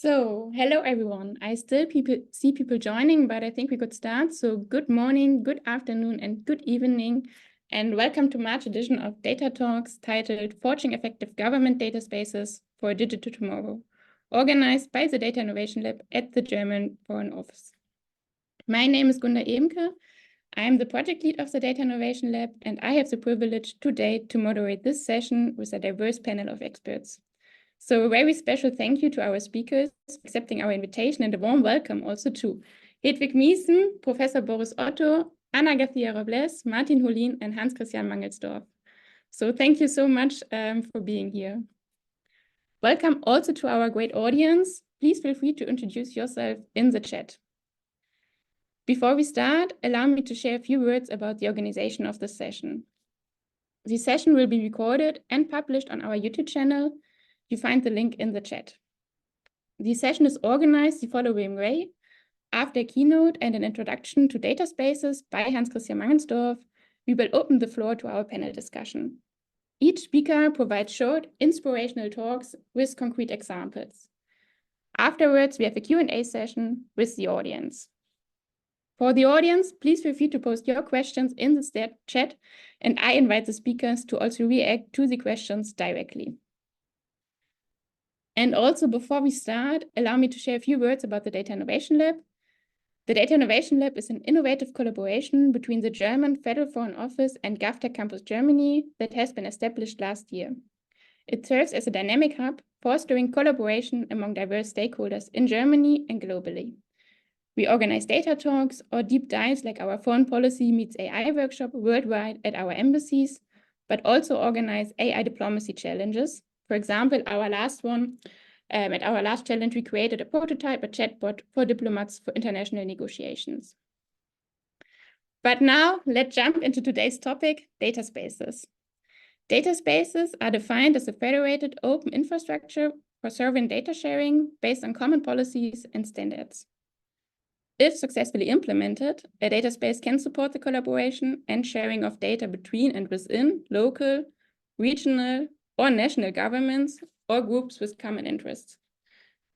Hello everyone. I still see people joining, but I think we could start. So good morning, good afternoon, and good evening, and welcome to March edition of Data Talks titled Forging Effective Government Data Spaces for a Digital Tomorrow, organized by the Data Innovation Lab at the German Foreign Office. My name is Gunda Emke. I am the project lead of the Data Innovation Lab, and I have the privilege today to moderate this session with a diverse panel of experts. So a very special thank you to our speakers for accepting our invitation, and a warm welcome also to Hedwig Miesen, Professor Boris Otto, Ana García Robles, Martin Holin, and Hans-Christian Mangelsdorf. So thank you so much for being here. Welcome also to our great audience. Please feel free to introduce yourself in the chat. Before we start, allow me to share a few words about the organization of this session. The session will be recorded and published on our YouTube channel. You find the link in the chat. The session is organized the following way. After a keynote and an introduction to data spaces by Hans-Christian Mangelsdorf, we will open the floor to our panel discussion. Each speaker provides short, inspirational talks with concrete examples. Afterwards, we have a Q&A session with the audience. For the audience, please feel free to post your questions in the chat, and I invite the speakers to also react to the questions directly. And also, before we start, allow me to share a few words about the Data Innovation Lab. The Data Innovation Lab is an innovative collaboration between the German Federal Foreign Office and GovTech Campus Germany that has been established last year. It serves as a dynamic hub, fostering collaboration among diverse stakeholders in Germany and globally. We organize data talks or deep dives like our Foreign Policy Meets AI workshop worldwide at our embassies, but also organize AI diplomacy challenges. For example, our last one, at our last challenge, we created a prototype, a chatbot for diplomats for international negotiations. But now let's jump into today's topic, data spaces. Data spaces are defined as a federated open infrastructure for sovereign data sharing based on common policies and standards. If successfully implemented, a data space can support the collaboration and sharing of data between and within local, regional, or national governments or groups with common interests.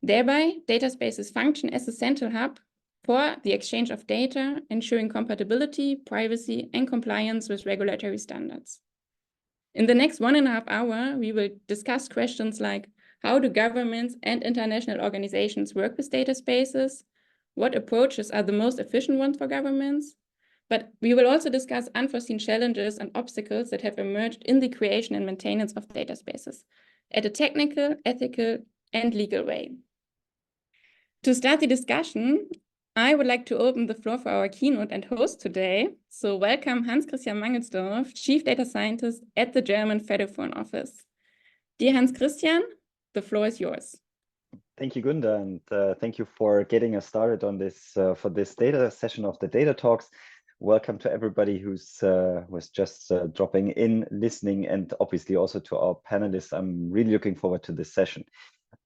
Thereby, data spaces function as a central hub for the exchange of data, ensuring compatibility, privacy, and compliance with regulatory standards. In the next 1.5 hours, we will discuss questions like how do governments and international organizations work with data spaces, what approaches are the most efficient ones for governments, but we will also discuss unforeseen challenges and obstacles that have emerged in the creation and maintenance of data spaces at a technical, ethical, and legal way. To start the discussion, I would like to open the floor for our keynote and host today. So welcome Hans-Christian Mangelsdorf, Chief Data Scientist at the German Federal Foreign Office. Dear Hans-Christian, the floor is yours. Thank you, Gunda, and thank you for getting us started on this for this data session of the Data Talks. Welcome to everybody who's was just dropping in, listening, and obviously also to our panelists. I'm really looking forward to this session.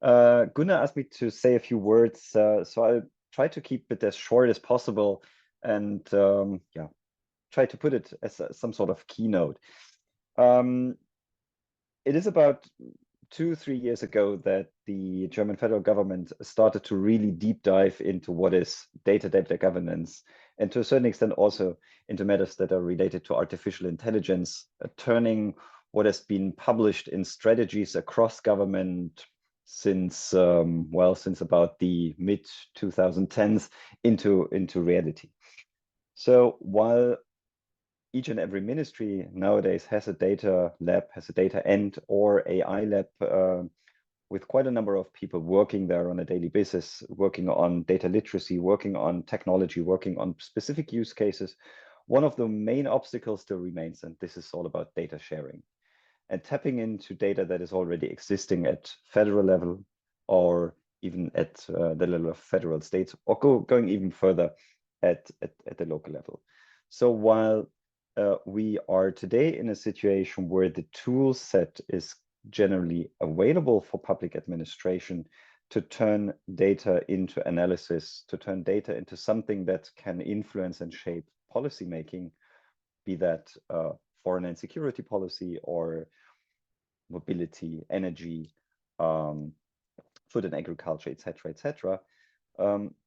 Gunda asked me to say a few words, so I'll try to keep it as short as possible and yeah, try to put it as some sort of keynote. It is about 2-3 years ago that the German federal government started to really deep dive into what is data governance, and to a certain extent also into matters that are related to artificial intelligence, turning what has been published in strategies across government since since about the mid-2010s into reality. So while each and every ministry nowadays has a data lab, has a data end or AI lab with quite a number of people working there on a daily basis, working on data literacy, working on technology, working on specific use cases. One of the main obstacles still remains, and this is all about data sharing and tapping into data that is already existing at federal level or even at the level of federal states, or going even further at the local level. So while we are today in a situation where the tool set is generally available for public administration to turn data into analysis, to turn data into something that can influence and shape policymaking, be that foreign and security policy or mobility, energy, food and agriculture, etc., etc.,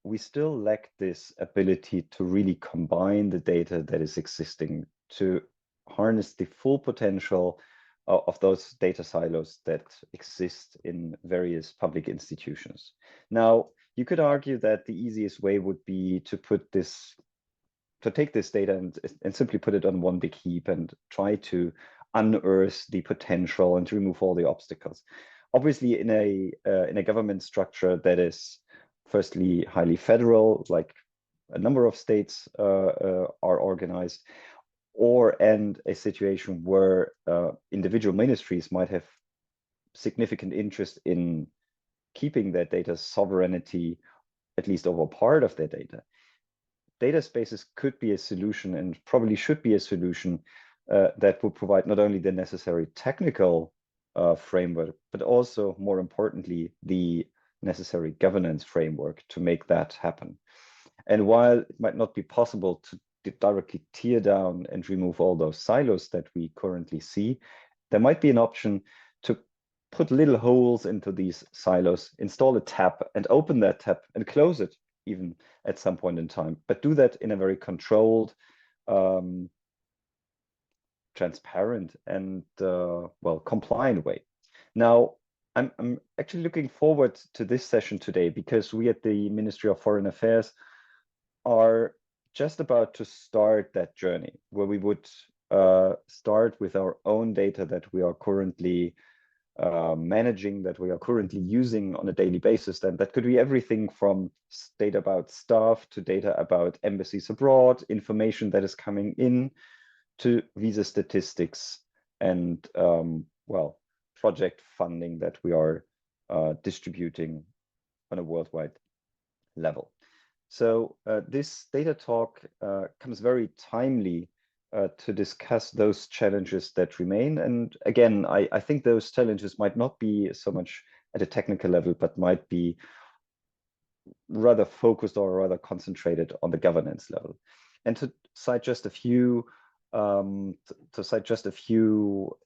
we still lack this ability to really combine the data that is existing to harness the full potential of those data silos that exist in various public institutions. Now, you could argue that the easiest way would be to take this data and simply put it on one big heap and try to unearth the potential and to remove all the obstacles. Obviously, in a government structure that is firstly highly federal, like a number of states are organized, and a situation where individual ministries might have significant interest in keeping their data sovereignty, at least over part of their data. Data spaces could be a solution, and probably should be a solution, that would provide not only the necessary technical framework, but also, more importantly, the necessary governance framework to make that happen. And while it might not be possible to directly tear down and remove all those silos that we currently see, there might be an option to put little holes into these silos, install a tap and open that tap and close it even at some point in time, but do that in a very controlled, transparent and well, compliant way. Now, I'm actually looking forward to this session today because we at the Ministry of Foreign Affairs are just about to start that journey where we would start with our own data that we are currently managing, that we are currently using on a daily basis. Then that could be everything from data about staff to data about embassies abroad, information that is coming in, to visa statistics and well, project funding that we are distributing on a worldwide level. So this data talk comes very timely to discuss those challenges that remain. And again, I think those challenges might not be so much at a technical level, but might be rather focused or rather concentrated on the governance level. And to cite just a few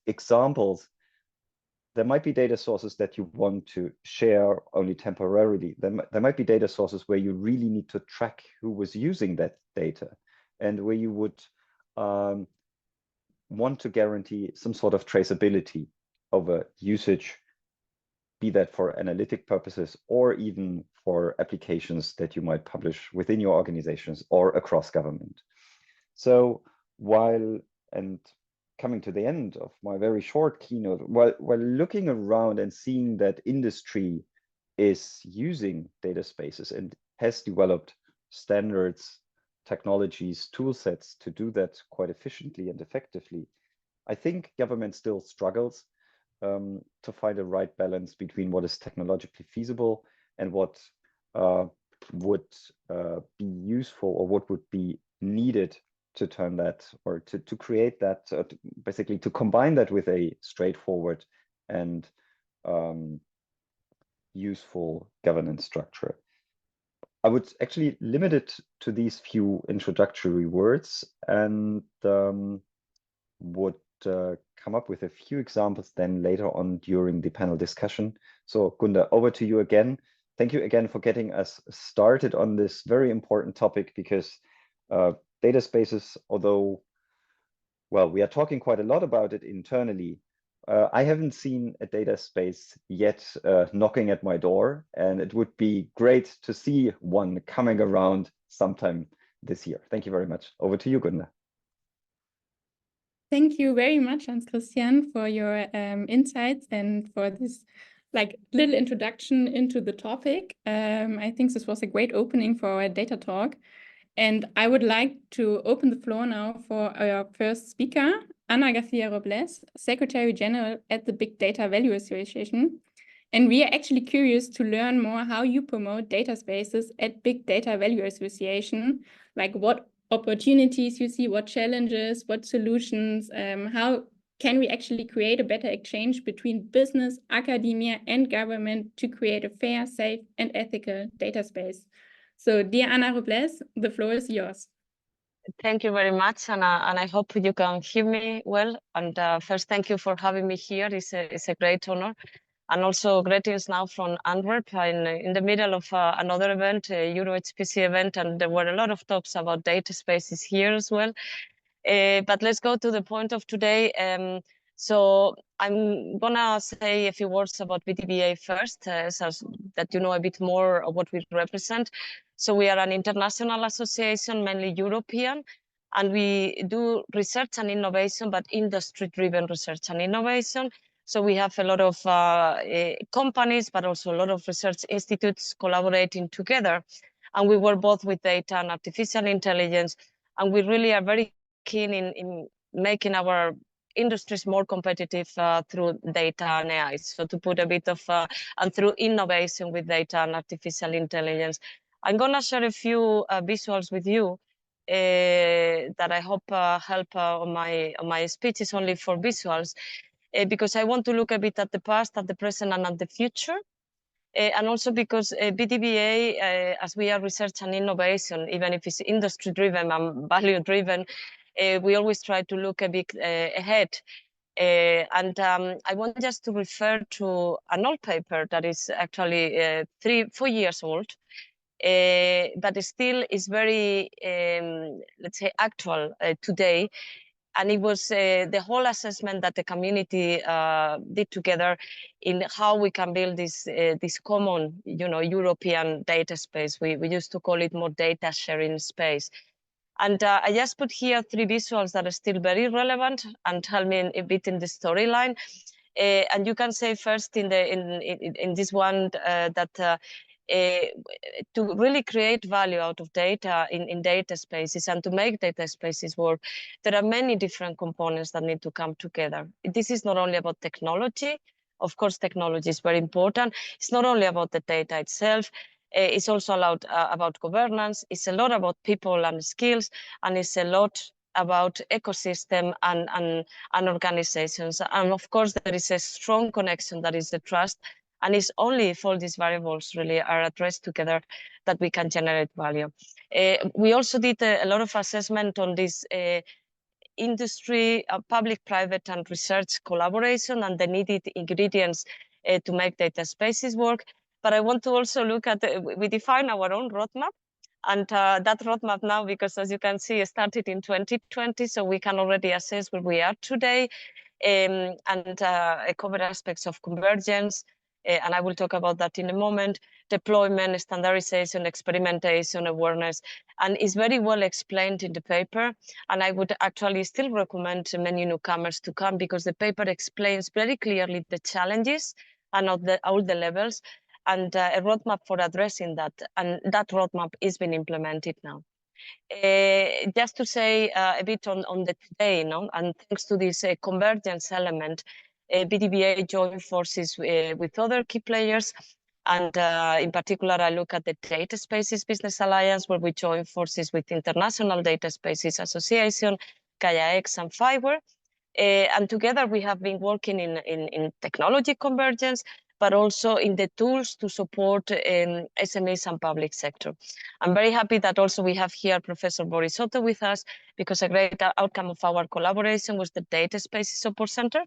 examples, there might be data sources that you want to share only temporarily. There might be data sources where you really need to track who was using that data, and where you would want to guarantee some sort of traceability over usage, be that for analytic purposes or even for applications that you might publish within your organizations or across government. So while, and coming to the end of my very short keynote, while looking around and seeing that industry is using data spaces and has developed standards, technologies, tool sets to do that quite efficiently and effectively, I think government still struggles to find a right balance between what is technologically feasible and what would be useful or what would be needed to turn that, or to create that, basically to combine that with a straightforward and useful governance structure. I would actually limit it to these few introductory words and would come up with a few examples then later on during the panel discussion. So Gunda, over to you again. Thank you again for getting us started on this very important topic, because data spaces, although, well, we are talking quite a lot about it internally, I haven't seen a data space yet knocking at my door, and it would be great to see one coming around sometime this year. Thank you very much. Over to you, Gunda. Thank you very much, Hans Christian, for your insights and for this little introduction into the topic. I think this was a great opening for our data talk. And I would like to open the floor now for our first speaker, Ana Garcia Robles, Secretary General at the Big Data Value Association. And we are actually curious to learn more how you promote data spaces at Big Data Value Association, like what opportunities you see, what challenges, what solutions, how can we actually create a better exchange between business, academia, and government to create a fair, safe, and ethical data space. So, dear Ana Robles, the floor is yours. Thank you very much, and I hope you can hear me well. And first, thank you for having me here. It's a great honor. And also greetings now from Antwerp in the middle of another event, Euro HPC event, and there were a lot of talks about data spaces here as well. But let's go to the point of today. So I'm gonna say a few words about BDBA first, so that you know a bit more of what we represent. So we are an international association, mainly European, and we do research and innovation, but industry-driven research and innovation. So we have a lot of companies, but also a lot of research institutes collaborating together. And we work both with data and artificial intelligence. And we really are very keen in making our industries more competitive through data and AI. So to put a bit of, and through innovation with data and artificial intelligence. I'm gonna share a few visuals with you that I hope help on my speech. Is only for visuals because I want to look a bit at the past, at the present, and at the future. And also because BDBA, as we are research and innovation, even if it's industry-driven and value-driven, we always try to look a bit ahead. And I want just to refer to an old paper that is actually 4 years old, but it still is very, let's say, actual today. And it was the whole assessment that the community did together in how we can build this common, European data space. We used to call it more data sharing space. And I just put here 3 visuals that are still very relevant and help me a bit in the storyline. And you can say first in this one that to really create value out of data in data spaces and to make data spaces work, there are many different components that need to come together. This is not only about technology. Of course, technology is very important. It's not only about the data itself. It's also about governance. It's a lot about people and skills, and it's a lot about ecosystem and organizations. And of course, there is a strong connection that is the trust. And it's only if all these variables really are addressed together that we can generate value. We also did a lot of assessment on this industry, public, private, and research collaboration and the needed ingredients to make data spaces work. But I want to also look at, we define our own roadmap. And that roadmap now, because as you can see, it started in 2020, so we can already assess where we are today and cover aspects of convergence. And I will talk about that in a moment, deployment, standardization, experimentation, awareness, and it's very well explained in the paper. And I would actually still recommend many newcomers to come because the paper explains very clearly the challenges and all the levels and a roadmap for addressing that. And that roadmap is being implemented now. Just to say a bit on the today, and thanks to this convergence element, BDBA joined forces with other key players. And in particular, I look at the Data Spaces Business Alliance, where we join forces with International Data Spaces Association, GaiaX, and Fiverr. And together we have been working in technology convergence, but also in the tools to support SMEs and public sector. I'm very happy that also we have here Professor Boris Soto with us, because a great outcome of our collaboration was the Data Spaces Support Center.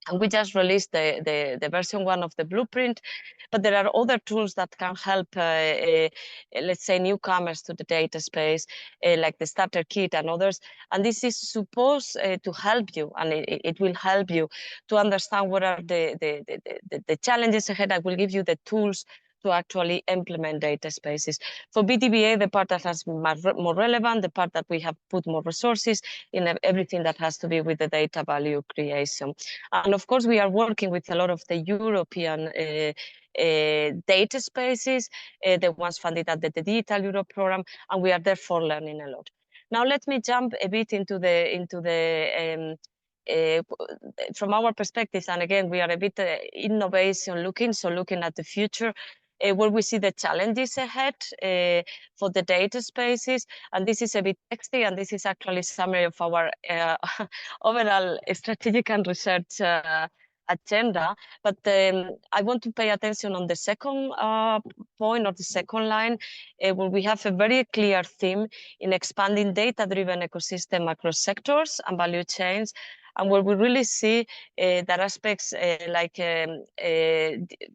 And we just released the version 1 of the blueprint, but there are other tools that can help, let's say, newcomers to the data space, like the starter kit and others. And this is supposed to help you, and it will help you to understand what are the challenges ahead. I will give you the tools to actually implement data spaces. For BDBA, the part that has been more relevant, the part that we have put more resources in everything that has to do with the data value creation. And of course, we are working with a lot of the European data spaces, the ones funded at the Digital Europe program, and we are therefore learning a lot. Now, let me jump a bit into the from our perspective, and again, we are a bit innovation looking, so looking at the future, where we see the challenges ahead for the data spaces. And this is a bit texty, and this is actually a summary of our overall strategic and research agenda. But I want to pay attention on the second point or the second line, where we have a very clear theme in expanding data-driven ecosystem across sectors and value chains. and where we really see that aspects like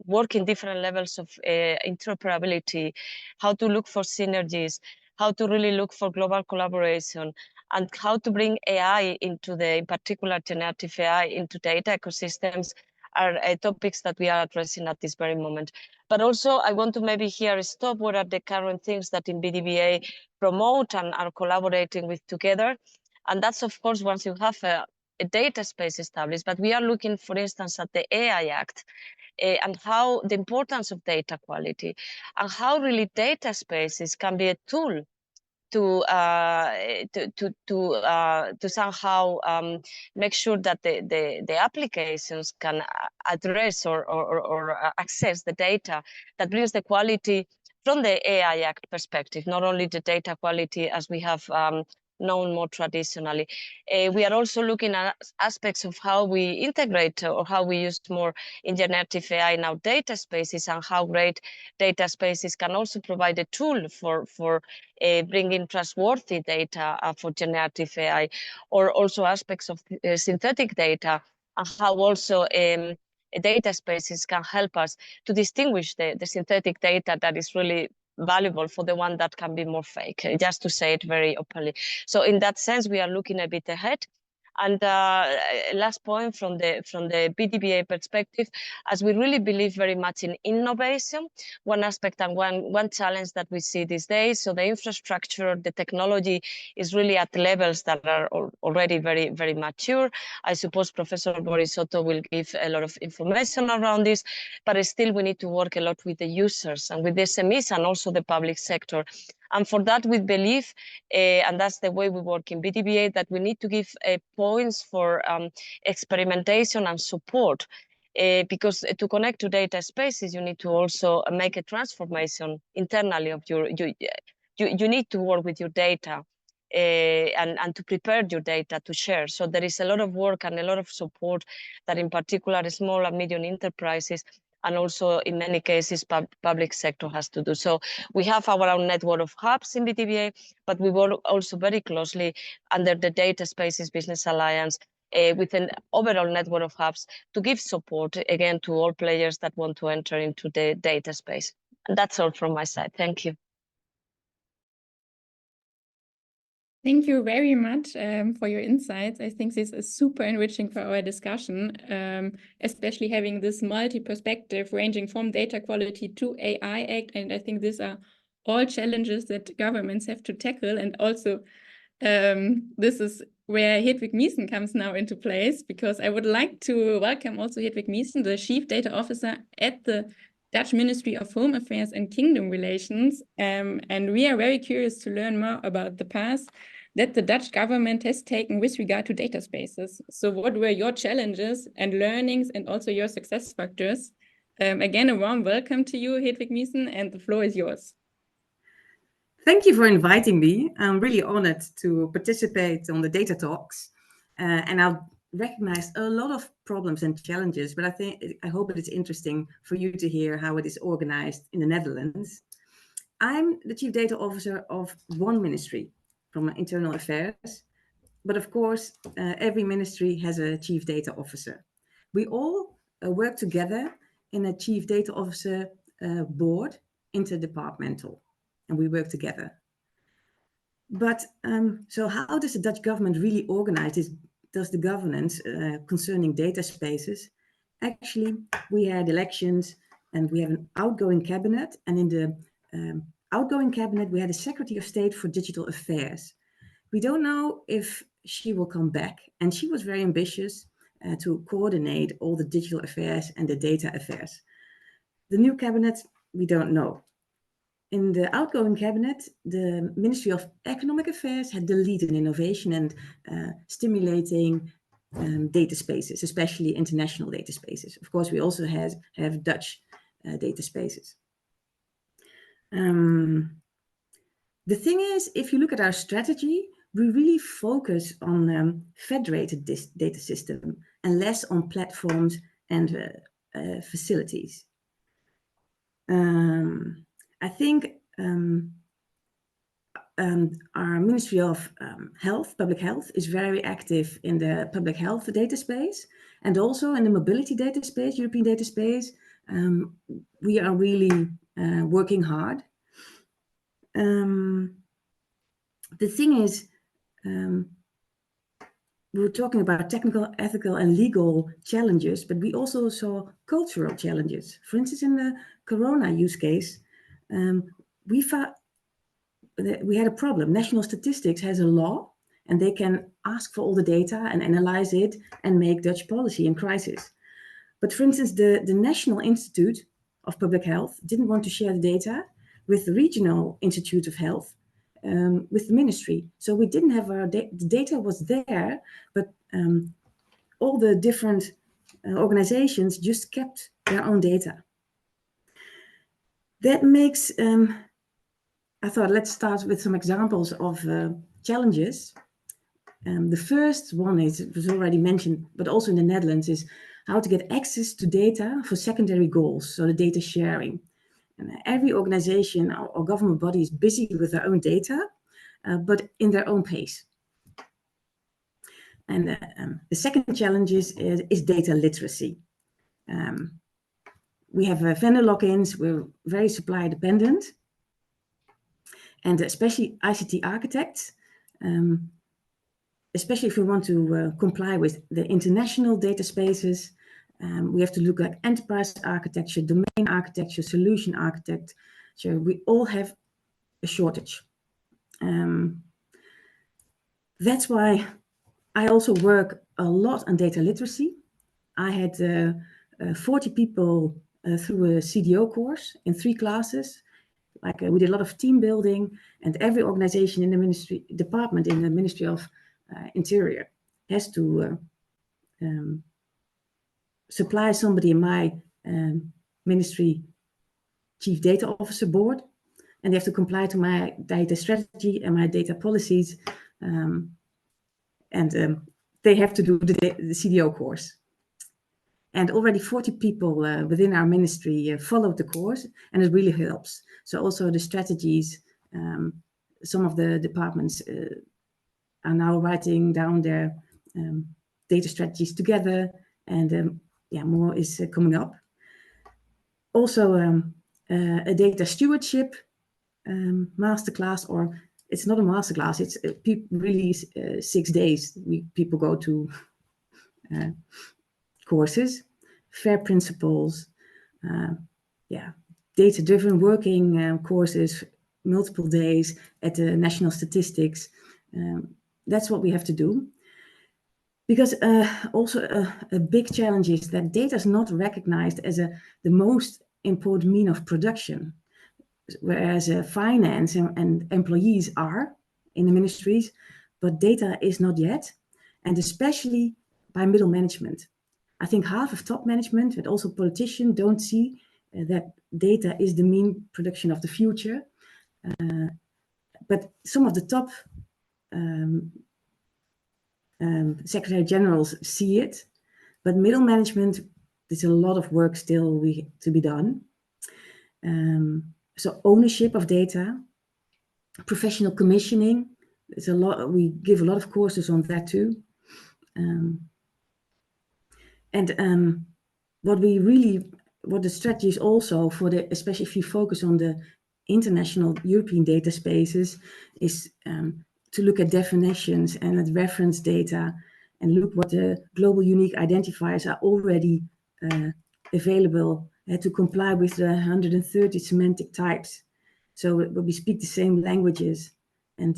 work in different levels of interoperability, how to look for synergies, how to really look for global collaboration, and how to bring AI into in particular generative AI into data ecosystems are topics that we are addressing at this very moment. But also I want to maybe here stop what are the current things that in BDBA promote and are collaborating with together. And that's of course once you have a data space established, but we are looking, for instance, at the AI Act and how the importance of data quality and how really data spaces can be a tool to somehow make sure that the applications can address or access the data that brings the quality from the AI Act perspective, not only the data quality as we have known more traditionally. We are also looking at aspects of how we integrate or how we use more in generative AI now data spaces, and how great data spaces can also provide a tool for bringing trustworthy data for generative AI, or also aspects of synthetic data, and how also data spaces can help us to distinguish the synthetic data that is really valuable for the one that can be more fake, just to say it very openly. So in that sense, we are looking a bit ahead. And last point from the BDBA perspective, as we really believe very much in innovation, one aspect and one challenge that we see these days, so the infrastructure, the technology is really at levels that are already very, very mature. I suppose Professor Borisotto will give a lot of information around this, but still we need to work a lot with the users and with the SMEs and also the public sector. And for that, we believe, and that's the way we work in BDBA, that we need to give points for experimentation and support. Because to connect to data spaces, you need to also make a transformation internally of you need to work with your data and to prepare your data to share. So there is a lot of work and a lot of support that in particular small and medium enterprises and also in many cases public sector has to do. So we have our own network of hubs in BDBA, but we work also very closely under the Data Spaces Business Alliance with an overall network of hubs to give support again to all players that want to enter into the data space. And that's all from my side. Thank you. Thank you very much for your insights. I think this is super enriching for our discussion, especially having this multi-perspective ranging from data quality to AI Act. And I think these are all challenges that governments have to tackle. And also, this is where Hedwig Miesen comes now into place, because I would like to welcome also Hedwig Miesen, the Chief Data Officer at the Dutch Ministry of Home Affairs and Kingdom Relations. And we are very curious to learn more about the path that the Dutch government has taken with regard to data spaces. So what were your challenges and learnings and also your success factors? Again, a warm welcome to you, Hedwig Miesen, and the floor is yours. Thank you for inviting me. I'm really honored to participate on the data talks. And I've recognized a lot of problems and challenges, but I hope it is interesting for you to hear how it is organized in the Netherlands. I'm the Chief Data Officer of one ministry from Internal Affairs, but of course, every ministry has a Chief Data Officer. We all work together in a Chief Data Officer board, interdepartmental, and we work together. But so how does the Dutch government really organize this? Does the governance concerning data spaces? Actually, we had elections and we have an outgoing cabinet, and in the outgoing cabinet, we had a Secretary of State for Digital Affairs. We don't know if she will come back, and she was very ambitious to coordinate all the digital affairs and the data affairs. The new cabinet, we don't know. In the outgoing cabinet, the Ministry of Economic Affairs had the lead in innovation and stimulating data spaces, especially international data spaces. Of course, we also have Dutch data spaces. The thing is, if you look at our strategy, we really focus on federated data system and less on platforms and facilities. I think our Ministry of Health, Public Health, is very active in the public health data space and also in the mobility data space, European data space. We are really working hard. The thing is, we were talking about technical, ethical, and legal challenges, but we also saw cultural challenges. For instance, in the Corona use case, we had a problem. National Statistics has a law, and they can ask for all the data and analyze it and make Dutch policy in crisis. But for instance, the National Institute of Public Health didn't want to share the data with the Regional Institute of Health, with the ministry. So we didn't have the data was there, but all the different organizations just kept their own data. That makes, I thought, let's start with some examples of challenges. The first one is, it was already mentioned, but also in the Netherlands, is how to get access to data for secondary goals, so the data sharing. And every organization or government body is busy with their own data, but in their own pace. And the second challenge is data literacy. We have vendor lock-ins, we're very supply dependent, and especially ICT architects, especially if we want to comply with the international data spaces, we have to look at enterprise architecture, domain architecture, solution architecture. We all have a shortage. That's why I also work a lot on data literacy. I had 40 people through a CDO course in 3 classes. Like we did a lot of team building, and every organization in the ministry department in the Ministry of Interior has to supply somebody in my ministry chief data officer board, and they have to comply to my data strategy and my data policies, and they have to do the CDO course. And already 40 people within our ministry followed the course, and it really helps. So also the strategies, some of the departments are now writing down their data strategies together, and yeah, more is coming up. Also, a data stewardship masterclass, or it's not a masterclass, it's really 6 days. People go to courses, FAIR principles, yeah, data-driven working courses, multiple days at the National Statistics. That's what we have to do. Because also a big challenge is that data is not recognized as the most important mean of production, whereas finance and employees are in the ministries, but data is not yet, and especially by middle management. I think half of top management, but also politicians, don't see that data is the mean production of the future. But some of the top Secretary Generals see it, but middle management, there's a lot of work still to be done. So ownership of data, professional commissioning, there's a lot. We give a lot of courses on that too. What the strategy is also for especially if you focus on the international European data spaces, is to look at definitions and at reference data and look what the global unique identifiers are already available to comply with the 130 semantic types. So we speak the same languages, and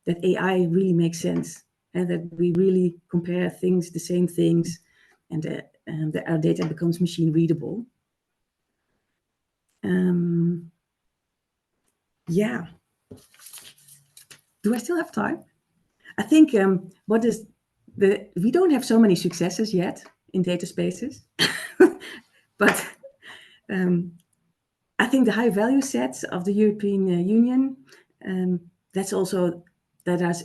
that AI really makes sense, and that we really compare things, the same things, and that our data becomes machine readable. Yeah. Do I still have time? I think we don't have so many successes yet in data spaces, but I think the high value sets of the European Union, that's also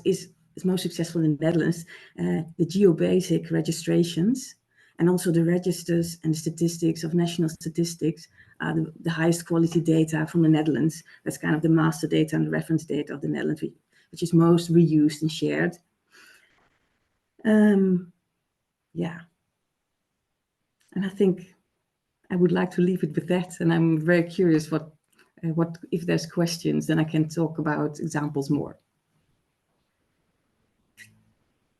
is most successful in the Netherlands, the geobasic registrations. And also the registers and the statistics of national statistics are the highest quality data from the Netherlands. That's kind of the master data and the reference data of the Netherlands, which is most reused and shared. Yeah. And I think I would like to leave it with that. And I'm very curious what if there's questions, then I can talk about examples more.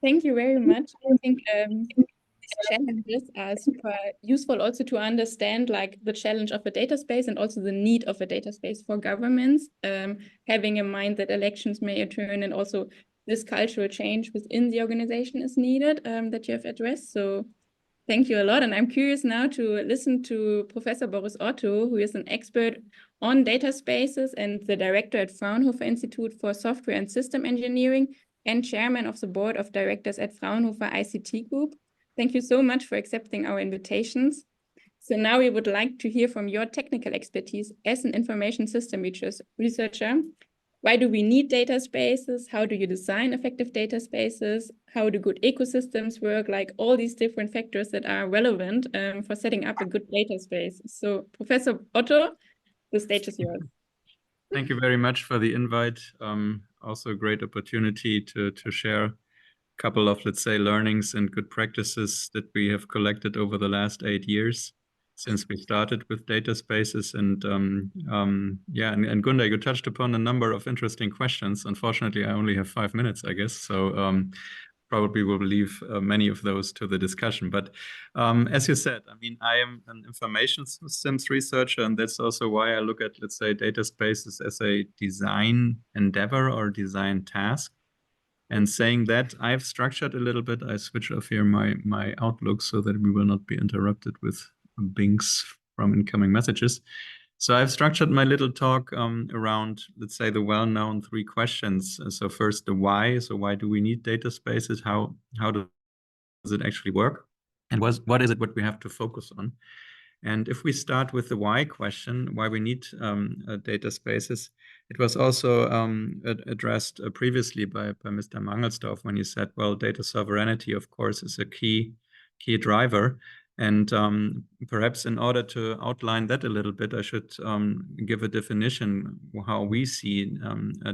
Thank you very much. I think these challenges are super useful also to understand like the challenge of a data space and also the need of a data space for governments, having in mind that elections may occur and also this cultural change within the organization is needed that you have addressed. So thank you a lot. And I'm curious now to listen to Professor Boris Otto, who is an expert on data spaces and the director at Fraunhofer Institute for Software and System Engineering and chairman of the board of directors at Fraunhofer ICT Group. Thank you so much for accepting our invitations. So now we would like to hear from your technical expertise as an information system researcher. Why do we need data spaces? How do you design effective data spaces? How do good ecosystems work? Like all these different factors that are relevant for setting up a good data space. So Professor Otto, the stage is yours. Thank you very much for the invite. Also a great opportunity to share a couple of, let's say, learnings and good practices that we have collected over the last 8 years since we started with data spaces. And yeah, and Gunda, you touched upon a number of interesting questions. Unfortunately, I only have 5 minutes, I guess. So probably will leave many of those to the discussion. But as you said, I mean, I am an information systems researcher, and that's also why I look at, let's say, data spaces as a design endeavor or design task. And saying that, I've structured a little bit. I switch off here my Outlook so that we will not be interrupted with bings from incoming messages. So I've structured my little talk around, let's say, the well-known 3 questions. So first, the why. So why do we need data spaces? How does it actually work? And what is it what we have to focus on? And if we start with the why question, why we need data spaces, it was also addressed previously by Mr. Mangelsdorf when he said, well, data sovereignty, of course, is a key driver. And perhaps in order to outline that a little bit, I should give a definition how we see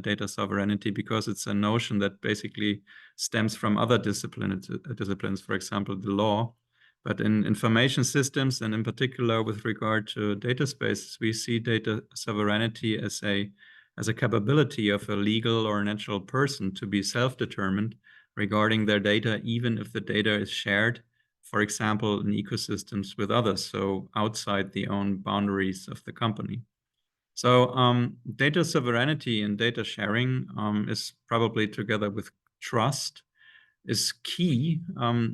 data sovereignty, because it's a notion that basically stems from other disciplines, for example, the law. But in information systems, and in particular with regard to data spaces, we see data sovereignty as a capability of a legal or natural person to be self-determined regarding their data, even if the data is shared, for example, in ecosystems with others, so outside the own boundaries of the company. So data sovereignty and data sharing is probably, together with trust, is key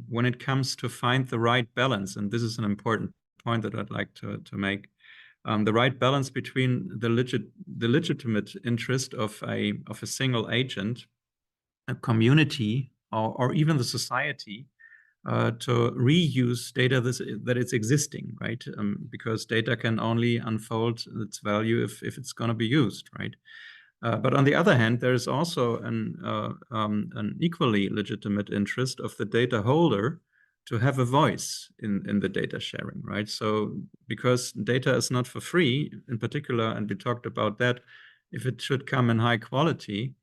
when it comes to find the right balance. And this is an important point that I'd like to make. The right balance between the legitimate interest of a single agent, a community, or even the society to reuse data that is existing, right? Because data can only unfold its value if it's going to be used, right? But on the other hand, there is also an equally legitimate interest of the data holder to have a voice in the data sharing, right? So because data is not for free, in particular, and we talked about that, if it should come in high quality,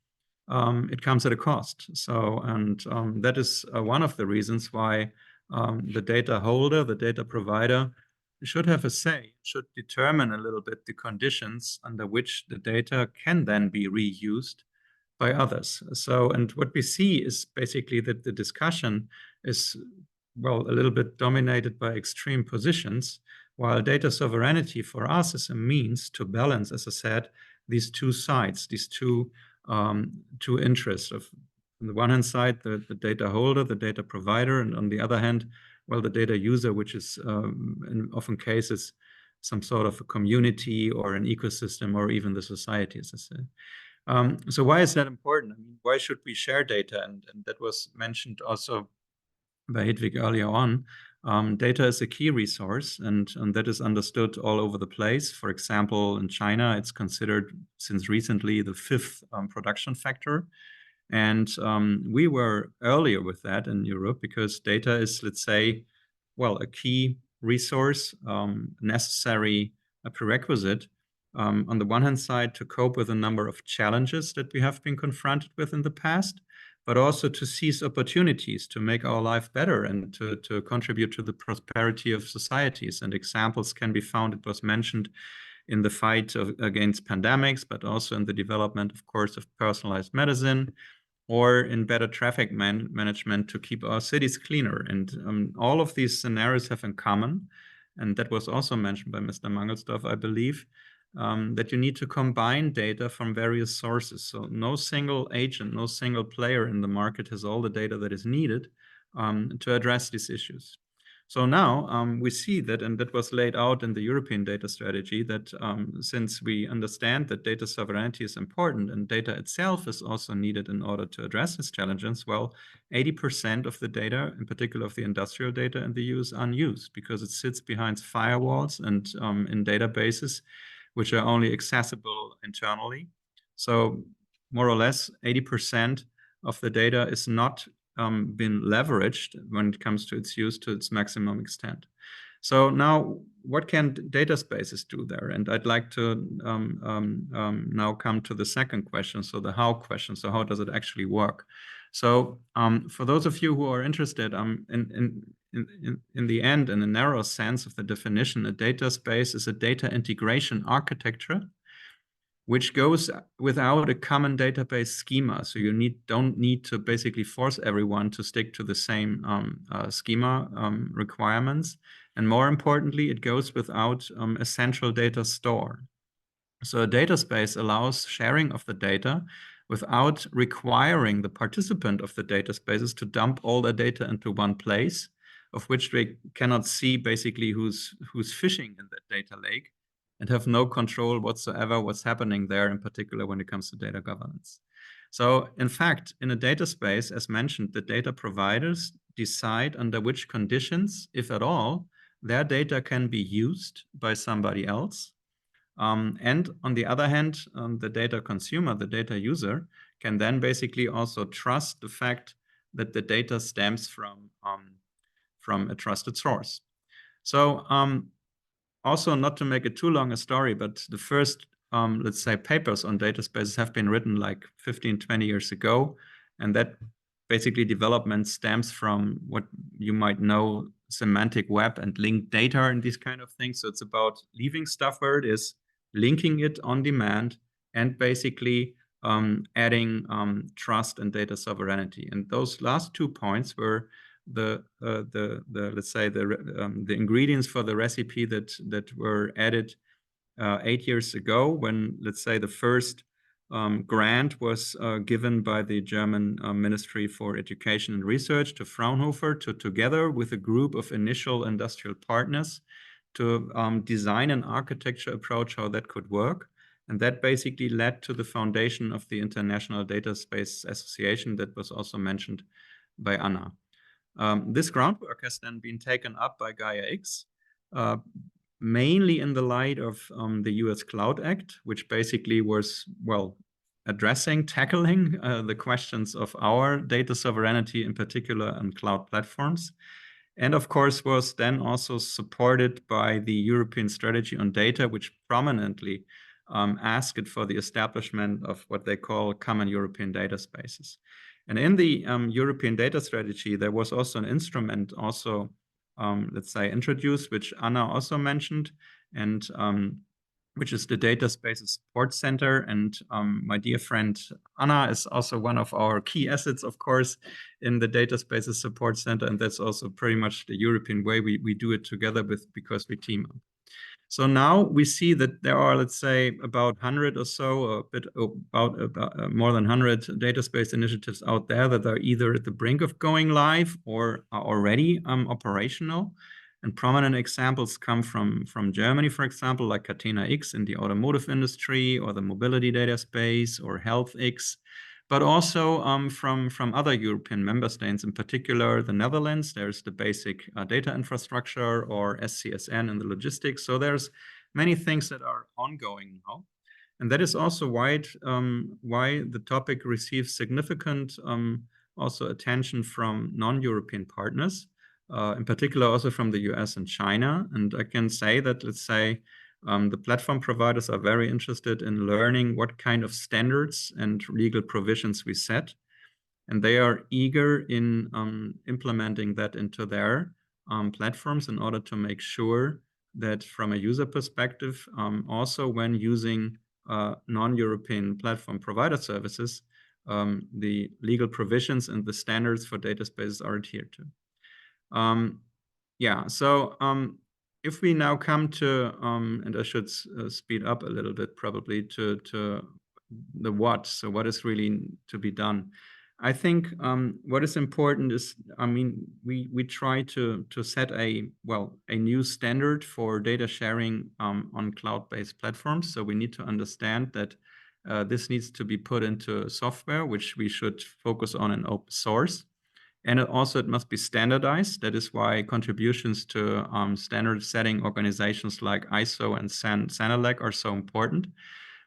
it comes at a cost. So, and that is one of the reasons why the data holder, the data provider, should have a say, should determine a little bit the conditions under which the data can then be reused by others. So, and what we see is basically that the discussion is, well, a little bit dominated by extreme positions, while data sovereignty for us is a means to balance, as I said, these two sides, these two interests of, on the one hand side, the data holder, the data provider, and on the other hand, well, the data user, which is in often cases some sort of a community or an ecosystem or even the society, as I said. So why is that important? I mean, why should we share data? And that was mentioned also by Hedwig earlier on. Data is a key resource, and that is understood all over the place. For example, in China, it's considered since recently the 5th production factor. And we were earlier with that in Europe because data is, let's say, a key resource, necessary prerequisite, on the one hand side, to cope with a number of challenges that we have been confronted with in the past, but also to seize opportunities to make our life better and to contribute to the prosperity of societies. And examples can be found, it was mentioned, in the fight against pandemics, but also in the development, of course, of personalized medicine, or in better traffic management to keep our cities cleaner. And all of these scenarios have in common, and that was also mentioned by Mr. Mangelsdorf, I believe, that you need to combine data from various sources. So no single agent, no single player in the market has all the data that is needed to address these issues. So now we see that, and that was laid out in the European data strategy, that since we understand that data sovereignty is important and data itself is also needed in order to address these challenges, well, 80% of the data, in particular of the industrial data in the EU, is unused because it sits behind firewalls and in databases which are only accessible internally. So more or less 80% of the data is not been leveraged when it comes to its use to its maximum extent. So now, what can data spaces do there? And I'd like to now come to the second question, so the how question. So how does it actually work? So for those of you who are interested, in the end, in a narrow sense of the definition, a data space is a data integration architecture which goes without a common database schema. So you don't need to basically force everyone to stick to the same schema requirements. And more importantly, it goes without a central data store. So a data space allows sharing of the data without requiring the participant of the data spaces to dump all their data into one place, of which they cannot see basically who's fishing in that data lake, and have no control whatsoever what's happening there, in particular when it comes to data governance. So in fact, in a data space, as mentioned, the data providers decide under which conditions, if at all, their data can be used by somebody else. And on the other hand, the data consumer, the data user, can then basically also trust the fact that the data stems from a trusted source. So also, not to make it too long a story, but the first, let's say, papers on data spaces have been written like 15, 20 years ago. And that basically development stems from what you might know, semantic web and linked data and these kind of things. So it's about leaving stuff where it is, linking it on demand, and basically adding trust and data sovereignty. And those last 2 points were let's say the ingredients for the recipe that were added 8 years ago, when, let's say, the first grant was given by the German Ministry for Education and Research to Fraunhofer to, together with a group of initial industrial partners, to design an architecture approach how that could work. And that basically led to the foundation of the International Data Space Association that was also mentioned by Anna. This groundwork has then been taken up by Gaia-X, mainly in the light of the US Cloud Act, which basically was, well, tackling the questions of our data sovereignty, in particular on cloud platforms. And of course, was then also supported by the European Strategy on Data, which prominently asked for the establishment of what they call common European data spaces. And in the European data strategy, there was also an instrument also, let's say, introduced, which Anna also mentioned, and which is the Data Spaces Support Center. And my dear friend Anna is also one of our key assets, of course, in the Data Spaces Support Center. And that's also pretty much the European way we do it together because we team up. So now we see that there are, let's say, about 100 or so, about more than 100 data space initiatives out there that are either at the brink of going live or are already operational. And prominent examples come from Germany, for example, like Catena-X in the automotive industry, or the mobility data space, or Health-X, but also from other European member states, in particular the Netherlands. There's the basic data infrastructure, or SCSN, in the logistics. So there's many things that are ongoing now. And that is also why the topic receives significant also attention from non-European partners. in particular also from the US and China. And I can say that, let's say, the platform providers are very interested in learning what kind of standards and legal provisions we set. And they are eager in implementing that into their platforms in order to make sure that from a user perspective, also when using non-European platform provider services, the legal provisions and the standards for data spaces are adhered to. Yeah, so if we now come to, and I should speed up a little bit probably to the what, so what is really to be done. I think what is important is, I mean, we try to set a new standard for data sharing on cloud-based platforms. So we need to understand that this needs to be put into software, which we should focus on in open source. And it must be standardized. That is why contributions to standard setting organizations like ISO and SANELEC are so important.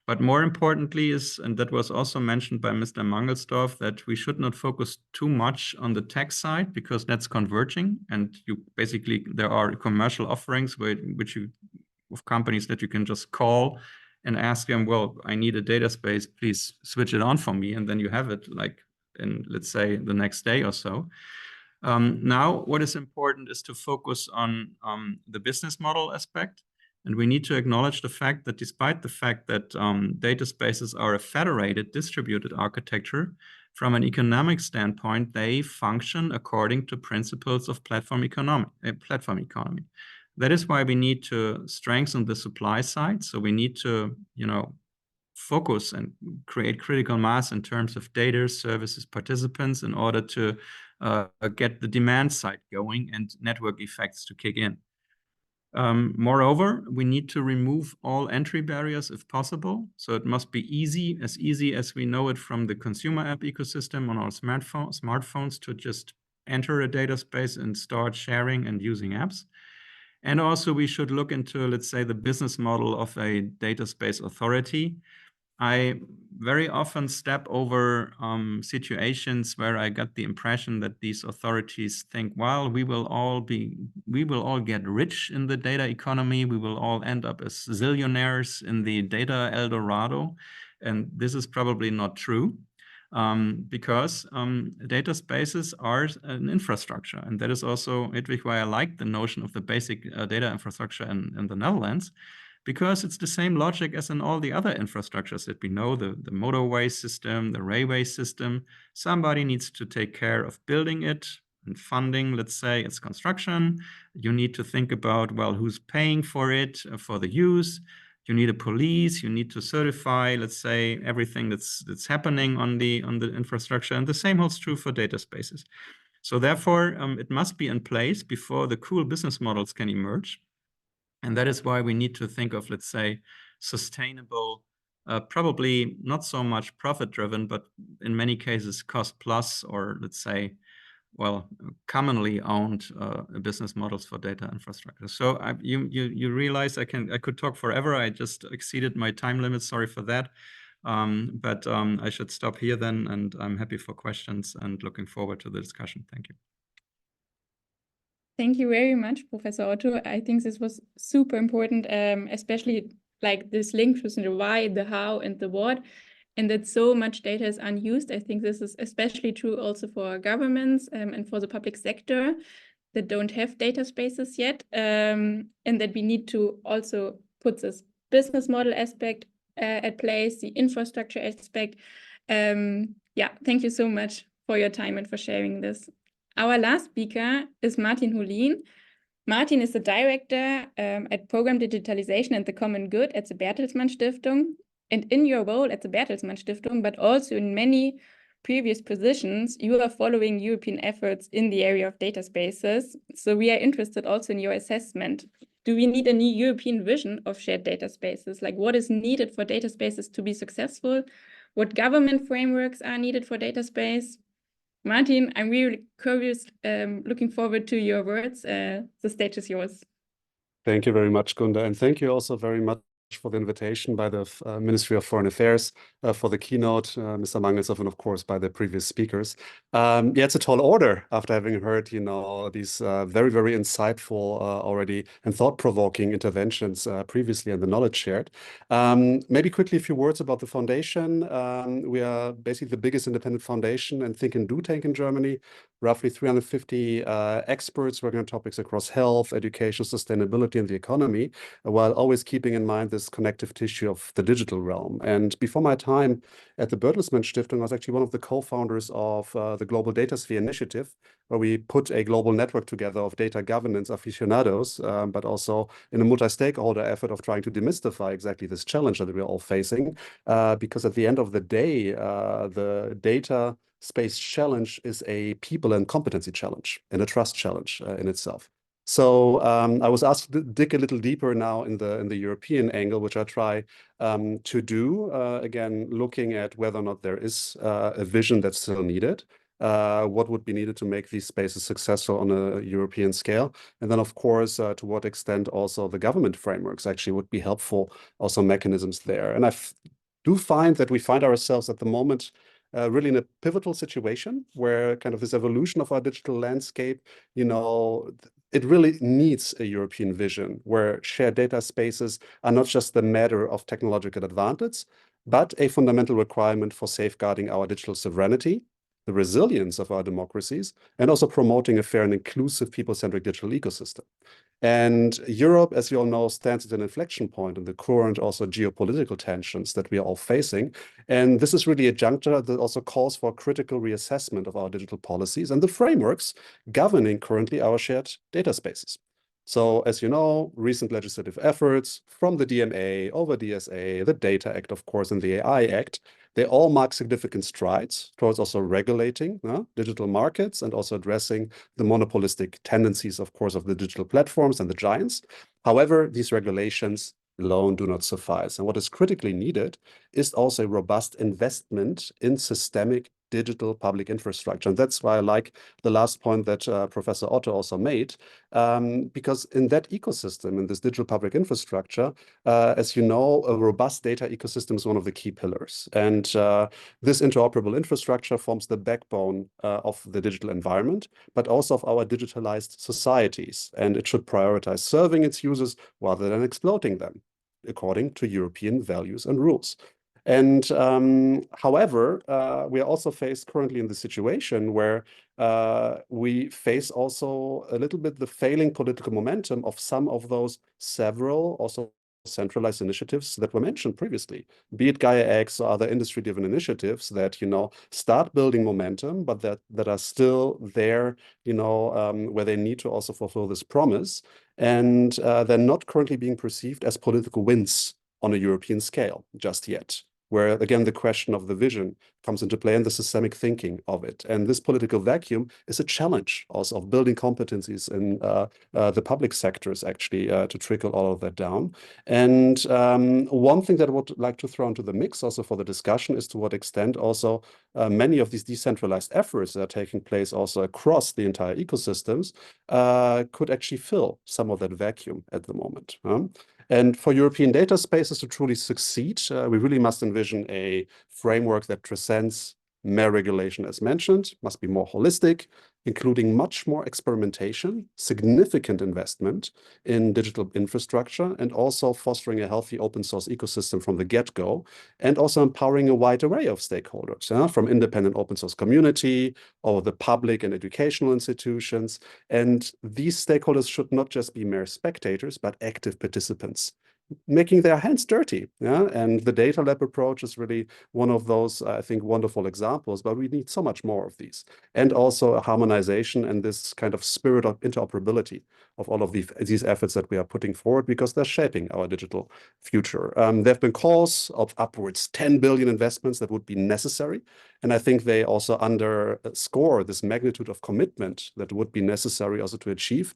But more importantly is, and that was also mentioned by Mr. Mangelsdorf, that we should not focus too much on the tech side, because that's converging. And there are commercial offerings of companies that you can just call and ask them, well, I need a data space, please switch it on for me. And then you have it like in, let's say, the next day or so. Now, what is important is to focus on the business model aspect. And we need to acknowledge the fact that despite the fact that data spaces are a federated, distributed architecture, from an economic standpoint, they function according to principles of platform economy. That is why we need to strengthen the supply side. So we need to, focus and create critical mass in terms of data, services, participants, in order to get the demand side going and network effects to kick in. Moreover, we need to remove all entry barriers if possible. So it must be easy as we know it from the consumer app ecosystem on our smartphones to just enter a data space and start sharing and using apps. And also we should look into, let's say, the business model of a data space authority. I very often step over situations where I got the impression that these authorities think, well, we will all get rich in the data economy. We will all end up as zillionaires in the data El Dorado. And this is probably not true, because data spaces are an infrastructure. And that is also why I like the notion of the basic data infrastructure in the Netherlands, because it's the same logic as in all the other infrastructures that we know, the motorway system, the railway system. Somebody needs to take care of building it and funding, let's say, its construction. You need to think about, well, who's paying for it, for the use. You need a police, you need to certify, let's say, everything that's happening on the infrastructure. And the same holds true for data spaces. So therefore, it must be in place before the cool business models can emerge. And that is why we need to think of, let's say, sustainable, probably not so much profit-driven, but in many cases cost-plus, or let's say, well, commonly owned business models for data infrastructure. So you realize I could talk forever. I just exceeded my time limit. Sorry for that. But I should stop here then, and I'm happy for questions and looking forward to the discussion. Thank you. Thank you very much, Professor Otto. I think this was super important, especially like this link between the why, the how, and the what, and that so much data is unused. I think this is especially true also for governments and for the public sector that don't have data spaces yet, and that we need to also put this business model aspect at place, the infrastructure aspect. Yeah, thank you so much for your time and for sharing this. Our last speaker is Martin Hulin. Martin is the director at Program Digitalization and the Common Good at the Bertelsmann Stiftung. And in your role at the Bertelsmann Stiftung, but also in many previous positions, you are following European efforts in the area of data spaces. So we are interested also in your assessment. Do we need a new European vision of shared data spaces? Like, what is needed for data spaces to be successful? What government frameworks are needed for data space? Martin, I'm really curious, looking forward to your words. The stage is yours. Thank you very much, Gunda. And thank you also very much for the invitation by the Ministry of Foreign Affairs, for the keynote, Mr. Mangelshoff, and of course by the previous speakers. Yeah, it's a tall order after having heard, you know, these very, very insightful already and thought-provoking interventions previously and the knowledge shared. Maybe quickly a few words about the foundation. We are basically the biggest independent foundation and think and do tank in Germany. Roughly 350 experts working on topics across health, education, sustainability, and the economy, while always keeping in mind this connective tissue of the digital realm. And before my time at the Bertelsmann Stiftung, I was actually one of the co-founders of the Global Data Sphere Initiative, where we put a global network together of data governance aficionados, but also in a multi-stakeholder effort of trying to demystify exactly this challenge that we're all facing. Because at the end of the day, the data space challenge is a people and competency challenge and a trust challenge in itself. So I was asked to dig a little deeper now in the European angle, which I try to do, again, looking at whether or not there is a vision that's still needed, what would be needed to make these spaces successful on a European scale. And then, of course, to what extent also the government frameworks actually would be helpful, also mechanisms there. And I do find that we find ourselves at the moment really in a pivotal situation where kind of this evolution of our digital landscape, you know, it really needs a European vision where shared data spaces are not just the matter of technological advantage, but a fundamental requirement for safeguarding our digital sovereignty, the resilience of our democracies, and also promoting a fair and inclusive people-centric digital ecosystem. And Europe, as you all know, stands at an inflection point in the current also geopolitical tensions that we are all facing. And this is really a juncture that also calls for critical reassessment of our digital policies and the frameworks governing currently our shared data spaces. So, as you know, recent legislative efforts from the DMA over DSA, the Data Act, of course, and the AI Act, they all mark significant strides towards also regulating digital markets and also addressing the monopolistic tendencies, of course, of the digital platforms and the giants. However, these regulations alone do not suffice. And what is critically needed is also a robust investment in systemic digital public infrastructure. And that's why I like the last point that Professor Otto also made, because in that ecosystem, in this digital public infrastructure, as you know, a robust data ecosystem is one of the key pillars. And this interoperable infrastructure forms the backbone of the digital environment, but also of our digitalized societies. And it should prioritize serving its users rather than exploiting them, according to European values and rules. And however, we are also faced currently in the situation where we face also a little bit the failing political momentum of some of those several also centralized initiatives that were mentioned previously, be it Gaia X or other industry-driven initiatives that, you know, start building momentum, but that are still there, you know, where they need to also fulfill this promise. And they're not currently being perceived as political wins on a European scale just yet, where, again, the question of the vision comes into play and the systemic thinking of it. And this political vacuum is a challenge also of building competencies in the public sectors, actually, to trickle all of that down. And one thing that I would like to throw into the mix also for the discussion is to what extent also many of these decentralized efforts that are taking place also across the entire ecosystems could actually fill some of that vacuum at the moment. And for European data spaces to truly succeed, we really must envision a framework that transcends mere regulation, as mentioned, must be more holistic, including much more experimentation, significant investment in digital infrastructure, and also fostering a healthy open source ecosystem from the get-go, and also empowering a wide array of stakeholders, from independent open source community, or the public and educational institutions. And these stakeholders should not just be mere spectators, but active participants, making their hands dirty. And the data lab approach is really one of those, I think, wonderful examples, but we need so much more of these. And also a harmonization and this kind of spirit of interoperability of all of these efforts that we are putting forward, because they're shaping our digital future. There have been calls of upwards 10 billion investments that would be necessary. And I think they also underscore this magnitude of commitment that would be necessary also to achieve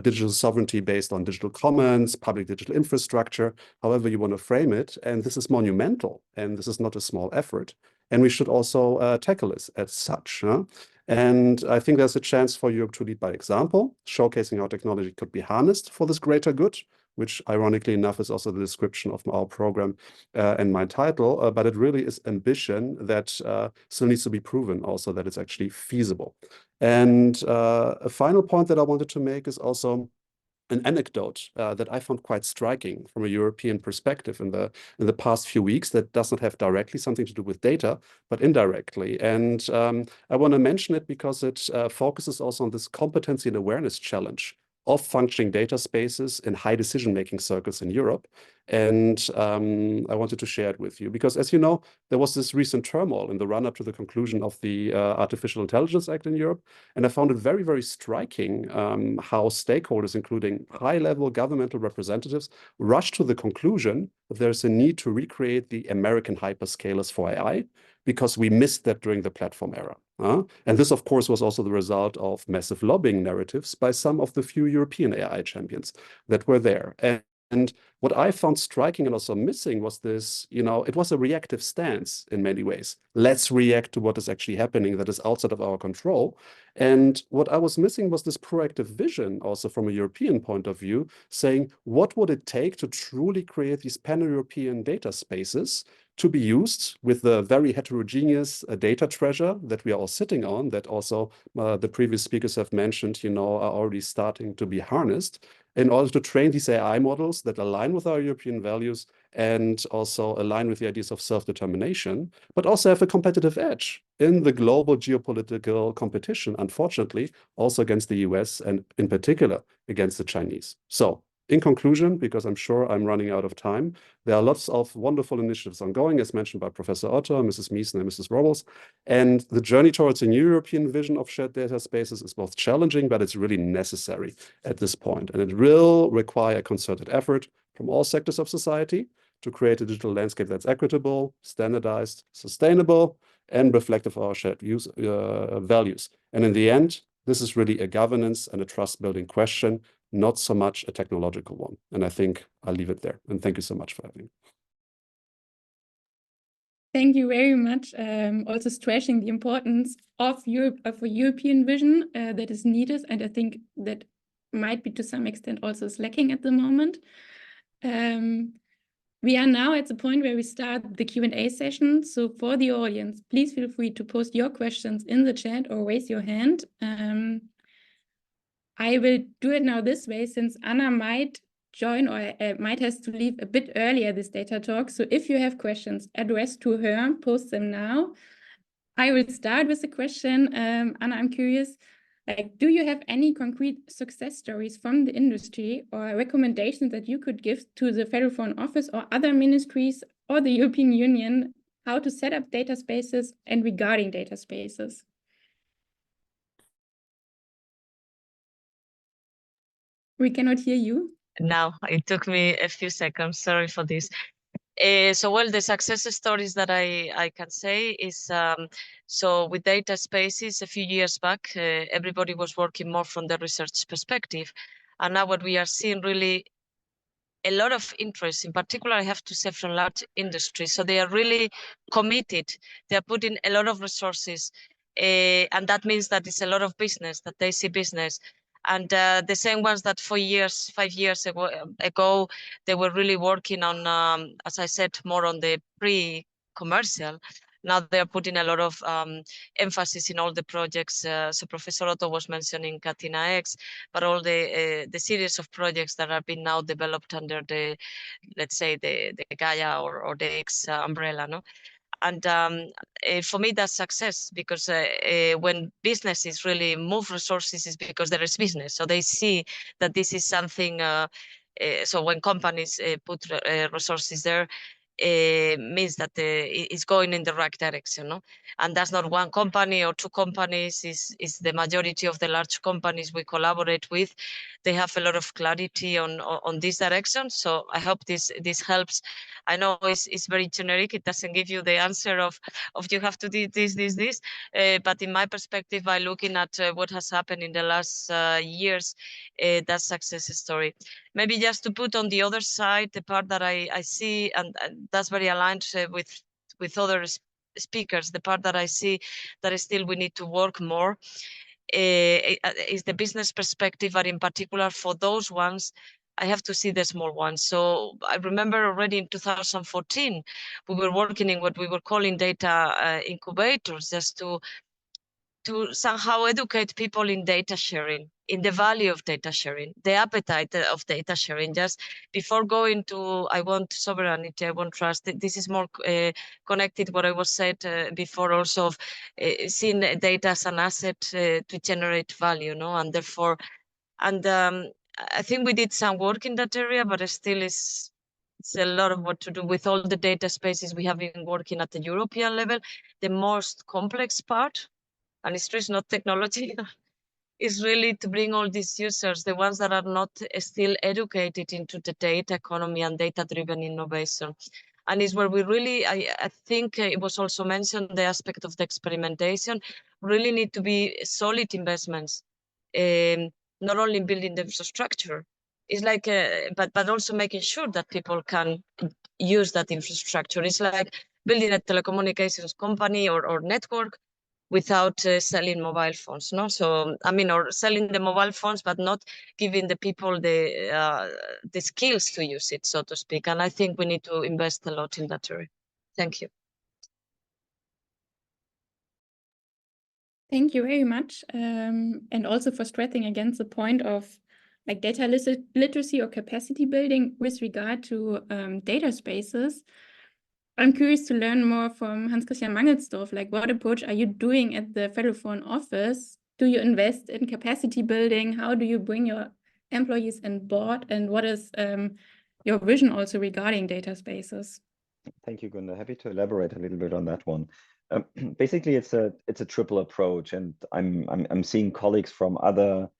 digital sovereignty based on digital commons, public digital infrastructure, however you want to frame it. And this is monumental, and this is not a small effort. And we should also tackle this as such. And I think there's a chance for Europe to lead by example, showcasing how technology could be harnessed for this greater good, which ironically enough is also the description of our program and my title, but it really is ambition that still needs to be proven also that it's actually feasible. And a final point that I wanted to make is also an anecdote that I found quite striking from a European perspective in the past few weeks that does not have directly something to do with data, but indirectly. And I want to mention it because it focuses also on this competency and awareness challenge of functioning data spaces in high decision-making circles in Europe. And I wanted to share it with you because, as you know, there was this recent turmoil in the run-up to the conclusion of the Artificial Intelligence Act in Europe. And I found it very, very striking how stakeholders, including high-level governmental representatives, rushed to the conclusion that there's a need to recreate the American hyperscalers for AI because we missed that during the platform era. And this, of course, was also the result of massive lobbying narratives by some of the few European AI champions that were there. And what I found striking and also missing was this, it was a reactive stance in many ways. Let's react to what is actually happening that is outside of our control. And what I was missing was this proactive vision also from a European point of view, saying, what would it take to truly create these pan-European data spaces to be used with the very heterogeneous data treasure that we are all sitting on, that also the previous speakers have mentioned, are already starting to be harnessed in order to train these AI models that align with our European values and also align with the ideas of self-determination, but also have a competitive edge in the global geopolitical competition, unfortunately, also against the US and in particular against the Chinese. So in conclusion, because I'm sure I'm running out of time, there are lots of wonderful initiatives ongoing, as mentioned by Professor Otto, Mrs. Miesen, and Mrs. Robles. And the journey towards a new European vision of shared data spaces is both challenging, but it's really necessary at this point. And it will require a concerted effort from all sectors of society to create a digital landscape that's equitable, standardized, sustainable, and reflective of our shared values. And in the end, this is really a governance and a trust-building question, not so much a technological one. And I think I'll leave it there. And thank you so much for having me. Thank you very much. Also stressing the importance of Europe, of a European vision that is needed. And I think that might be to some extent also is lacking at the moment. We are now at the point where we start the Q&A session. So for the audience, please feel free to post your questions in the chat or raise your hand. I will do it now this way, since Anna might join or might have to leave a bit earlier this data talk. So if you have questions addressed to her, post them now. I will start with the question. Anna, I'm curious, do you have any concrete success stories from the industry or recommendations that you could give to the Federal Foreign Office or other ministries or the European Union, how to set up data spaces and regarding data spaces? We cannot hear you. Now, it took me a few seconds. Sorry for this. So, well, the success stories that I can say is, so with data spaces a few years back, everybody was working more from the research perspective. And now what we are seeing really a lot of interest, in particular, I have to say from large industries. So they are really committed. They are putting a lot of resources. And that means that it's a lot of business, that they see business. And the same ones that 5 years ago, they were really working on, as I said, more on the pre-commercial. Now they're putting a lot of emphasis in all the projects. So Professor Otto was mentioning Katina X, but all the series of projects that are being now developed under the, let's say, the Gaia or the X umbrella, no? And for me, that's success, because when businesses really move resources is because there is business. So they see that this is something, so when companies put resources there, means that it's going in the right direction, no? And that's not one company or two companies, is the majority of the large companies we collaborate with. They have a lot of clarity on this direction. So I hope this helps. I know it's very generic. It doesn't give you the answer of you have to do this. But in my perspective, by looking at what has happened in the last years, that's success story. Maybe just to put on the other side, the part that I see, and that's very aligned with other speakers, the part that I see that still we need to work more is the business perspective, but in particular for those ones I have to see the small ones. So I remember already in 2014, we were working in what we were calling data incubators, just to somehow educate people in data sharing, in the value of data sharing, the appetite of data sharing. Just before going to, I want sovereignty, I want trust. This is more connected what I was said before, also of seeing data as an asset to generate value, no? And therefore, and I think we did some work in that area, but it still is. It's a lot of what to do with all the data spaces we have been working at the European level. The most complex part, and it's just not technology, is really to bring all these users, the ones that are not still educated into the data economy and data-driven innovation. And it's where we really, I think it was also mentioned, the aspect of the experimentation, really need to be solid investments, not only in building the infrastructure, it's like, but also making sure that people can use that infrastructure. It's like building a telecommunications company or network without selling mobile phones, no? So, I mean, or selling the mobile phones, but not giving the people the skills to use it, so to speak. And I think we need to invest a lot in that area. Thank you. Thank you very much. And also for stressing against the point of like data literacy or capacity building with regard to data spaces. I'm curious to learn more from Hans-Christian Mangelsdorf, like what approach are you doing at the Federal Foreign Office? Do you invest in capacity building? How do you bring your employees on board? And what is your vision also regarding data spaces? Thank you, Gunda. Happy to elaborate a little bit on that one. Basically, it's a triple approach, and I'm seeing colleagues from other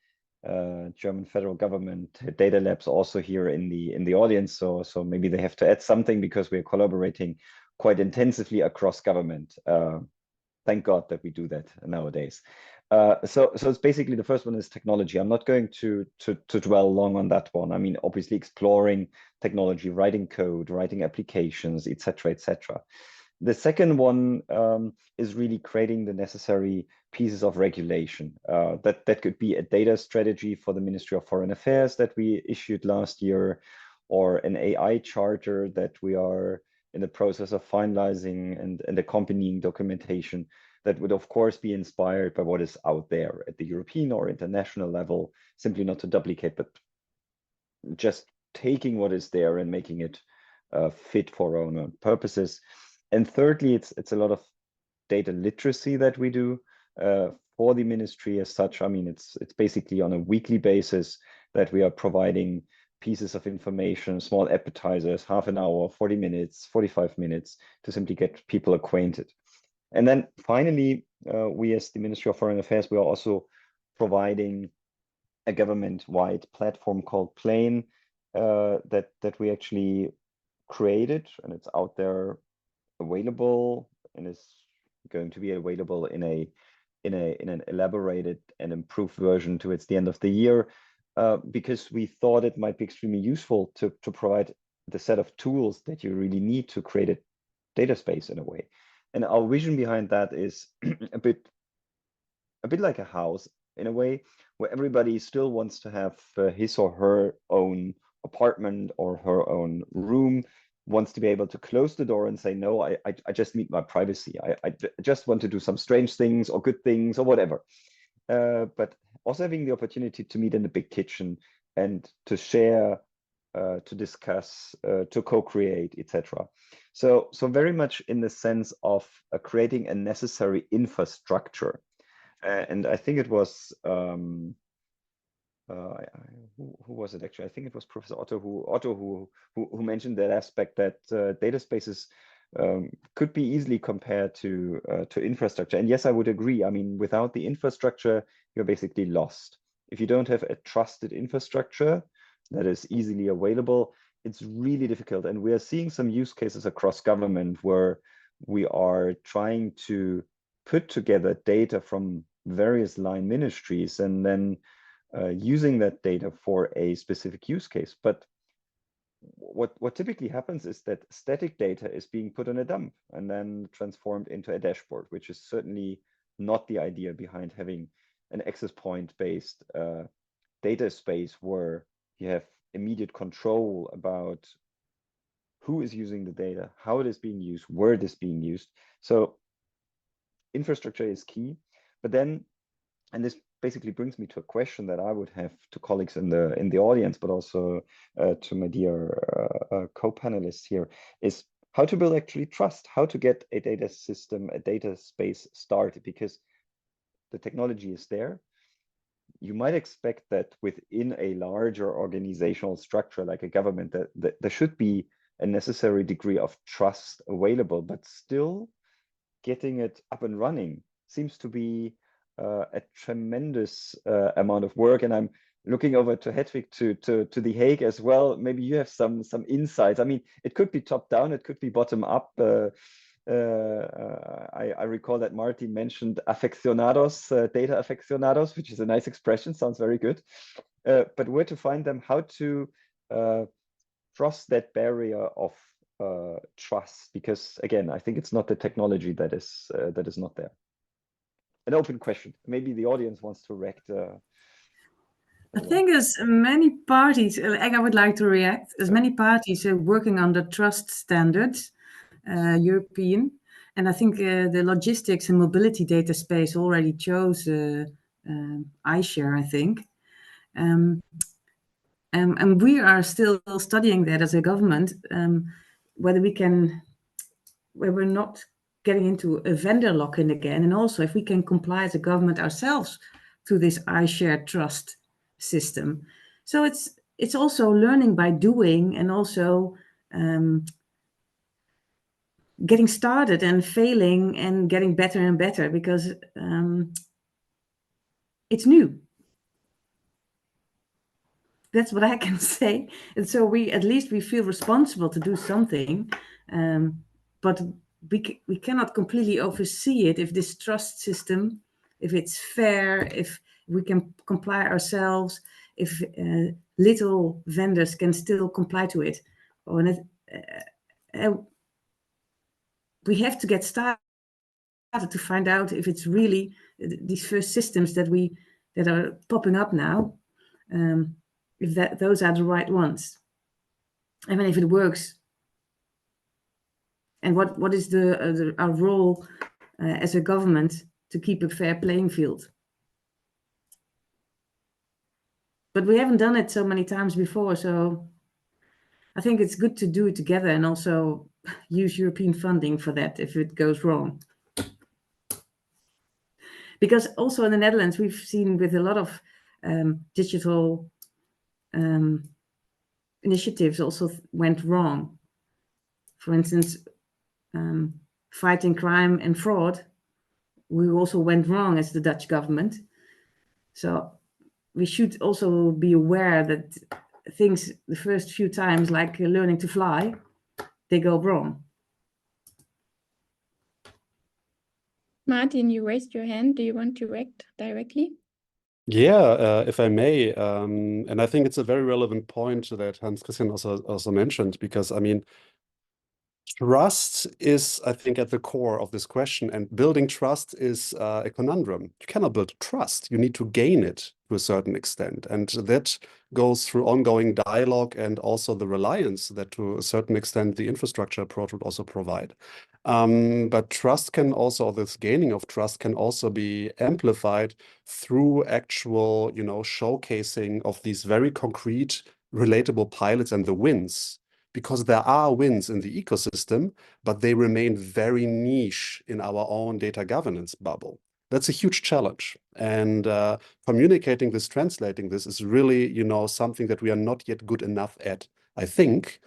German federal government data labs also here in the audience. So maybe they have to add something, because we're collaborating quite intensively across government. Thank God that we do that nowadays. So it's basically, the first one is technology. I'm not going to dwell long on that one. I mean, obviously exploring technology, writing code, writing applications, etc., etc. The second one is really creating the necessary pieces of regulation. That could be a data strategy for the Ministry of Foreign Affairs that we issued last year, or an AI charter that we are in the process of finalizing, and accompanying documentation that would, of course, be inspired by what is out there at the European or international level, simply not to duplicate, but just taking what is there and making it fit for our own purposes. And thirdly, it's a lot of data literacy that we do for the ministry as such. I mean, it's basically on a weekly basis that we are providing pieces of information, small appetizers, half an hour, 40 minutes, 45 minutes, to simply get people acquainted. And then finally, we as the Ministry of Foreign Affairs, we are also providing a government-wide platform called Plane that we actually created, and it's out there available, and is going to be available in an elaborated and improved version towards the end of the year, because we thought it might be extremely useful to provide the set of tools that you really need to create a data space in a way. And our vision behind that is a bit like a house in a way, where everybody still wants to have his or her own apartment or her own room, wants to be able to close the door and say, no, I just need my privacy. I just want to do some strange things or good things or whatever. But also having the opportunity to meet in the big kitchen and to share, to discuss, to co-create, etc. So very much in the sense of creating a necessary infrastructure. And I think it was who was it actually? I think it was Professor Otto who mentioned that aspect, that data spaces could be easily compared to infrastructure. And yes, I would agree. I mean, without the infrastructure, you're basically lost. If you don't have a trusted infrastructure that is easily available, it's really difficult. And we are seeing some use cases across government where we are trying to put together data from various line ministries and then using that data for a specific use case. But what typically happens is that static data is being put on a dump and then transformed into a dashboard, which is certainly not the idea behind having an access point based data space where you have immediate control about who is using the data, how it is being used, where it is being used. So infrastructure is key. But then, and this basically brings me to a question that I would have to colleagues in the audience, but also to my dear co-panelists here, is how to build actually trust, how to get a data system, a data space started, because the technology is there. You might expect that within a larger organizational structure like a government, that there should be a necessary degree of trust available, but still getting it up and running seems to be a tremendous amount of work. And I'm looking over to Hedwig to The Hague as well. Maybe you have some insights. I mean, it could be top down, it could be bottom up. I recall that Martin mentioned aficionados, data aficionados, which is a nice expression, sounds very good. But where to find them, how to cross that barrier of trust, because again, I think it's not the technology that is not there. An open question. Maybe the audience wants to react. I think as many parties, I would like to react, as many parties are working on the trust standards, European, and I think the logistics and mobility data space already chose iShare, I think. And we are still studying that as a government, whether we're not getting into a vendor lock-in again, and also if we can comply as a government ourselves to this iShare trust system. So it's also learning by doing, and also getting started and failing and getting better and better, because it's new. That's what I can say. And so we feel responsible to do something, but we cannot completely oversee it if this trust system, if it's fair, if we can comply ourselves, if little vendors can still comply to it. We have to get started to find out if it's really these first systems that are popping up now, if those are the right ones. I mean, if it works, and what is our role as a government to keep a fair playing field. But we haven't done it so many times before, so I think it's good to do it together, and also use European funding for that if it goes wrong. Because also in the Netherlands, we've seen with a lot of digital initiatives also went wrong. For instance, fighting crime and fraud, we also went wrong as the Dutch government. So we should also be aware that things the first few times, like learning to fly, they go wrong. Martin, you raised your hand. Do you want to react directly? Yeah, if I may, and I think it's a very relevant point that Hans Christian also mentioned, because I mean, trust is, I think, at the core of this question, and building trust is a conundrum. You cannot build trust. You need to gain it to a certain extent, and that goes through ongoing dialogue and also the reliance that, to a certain extent, the infrastructure approach would also provide. But trust can also, this gaining of trust can also be amplified through actual, showcasing of these very concrete, relatable pilots and the wins. Because there are wins in the ecosystem, but they remain very niche in our own data governance bubble. That's a huge challenge. And communicating this, translating this is really, something that we are not yet good enough at, I think.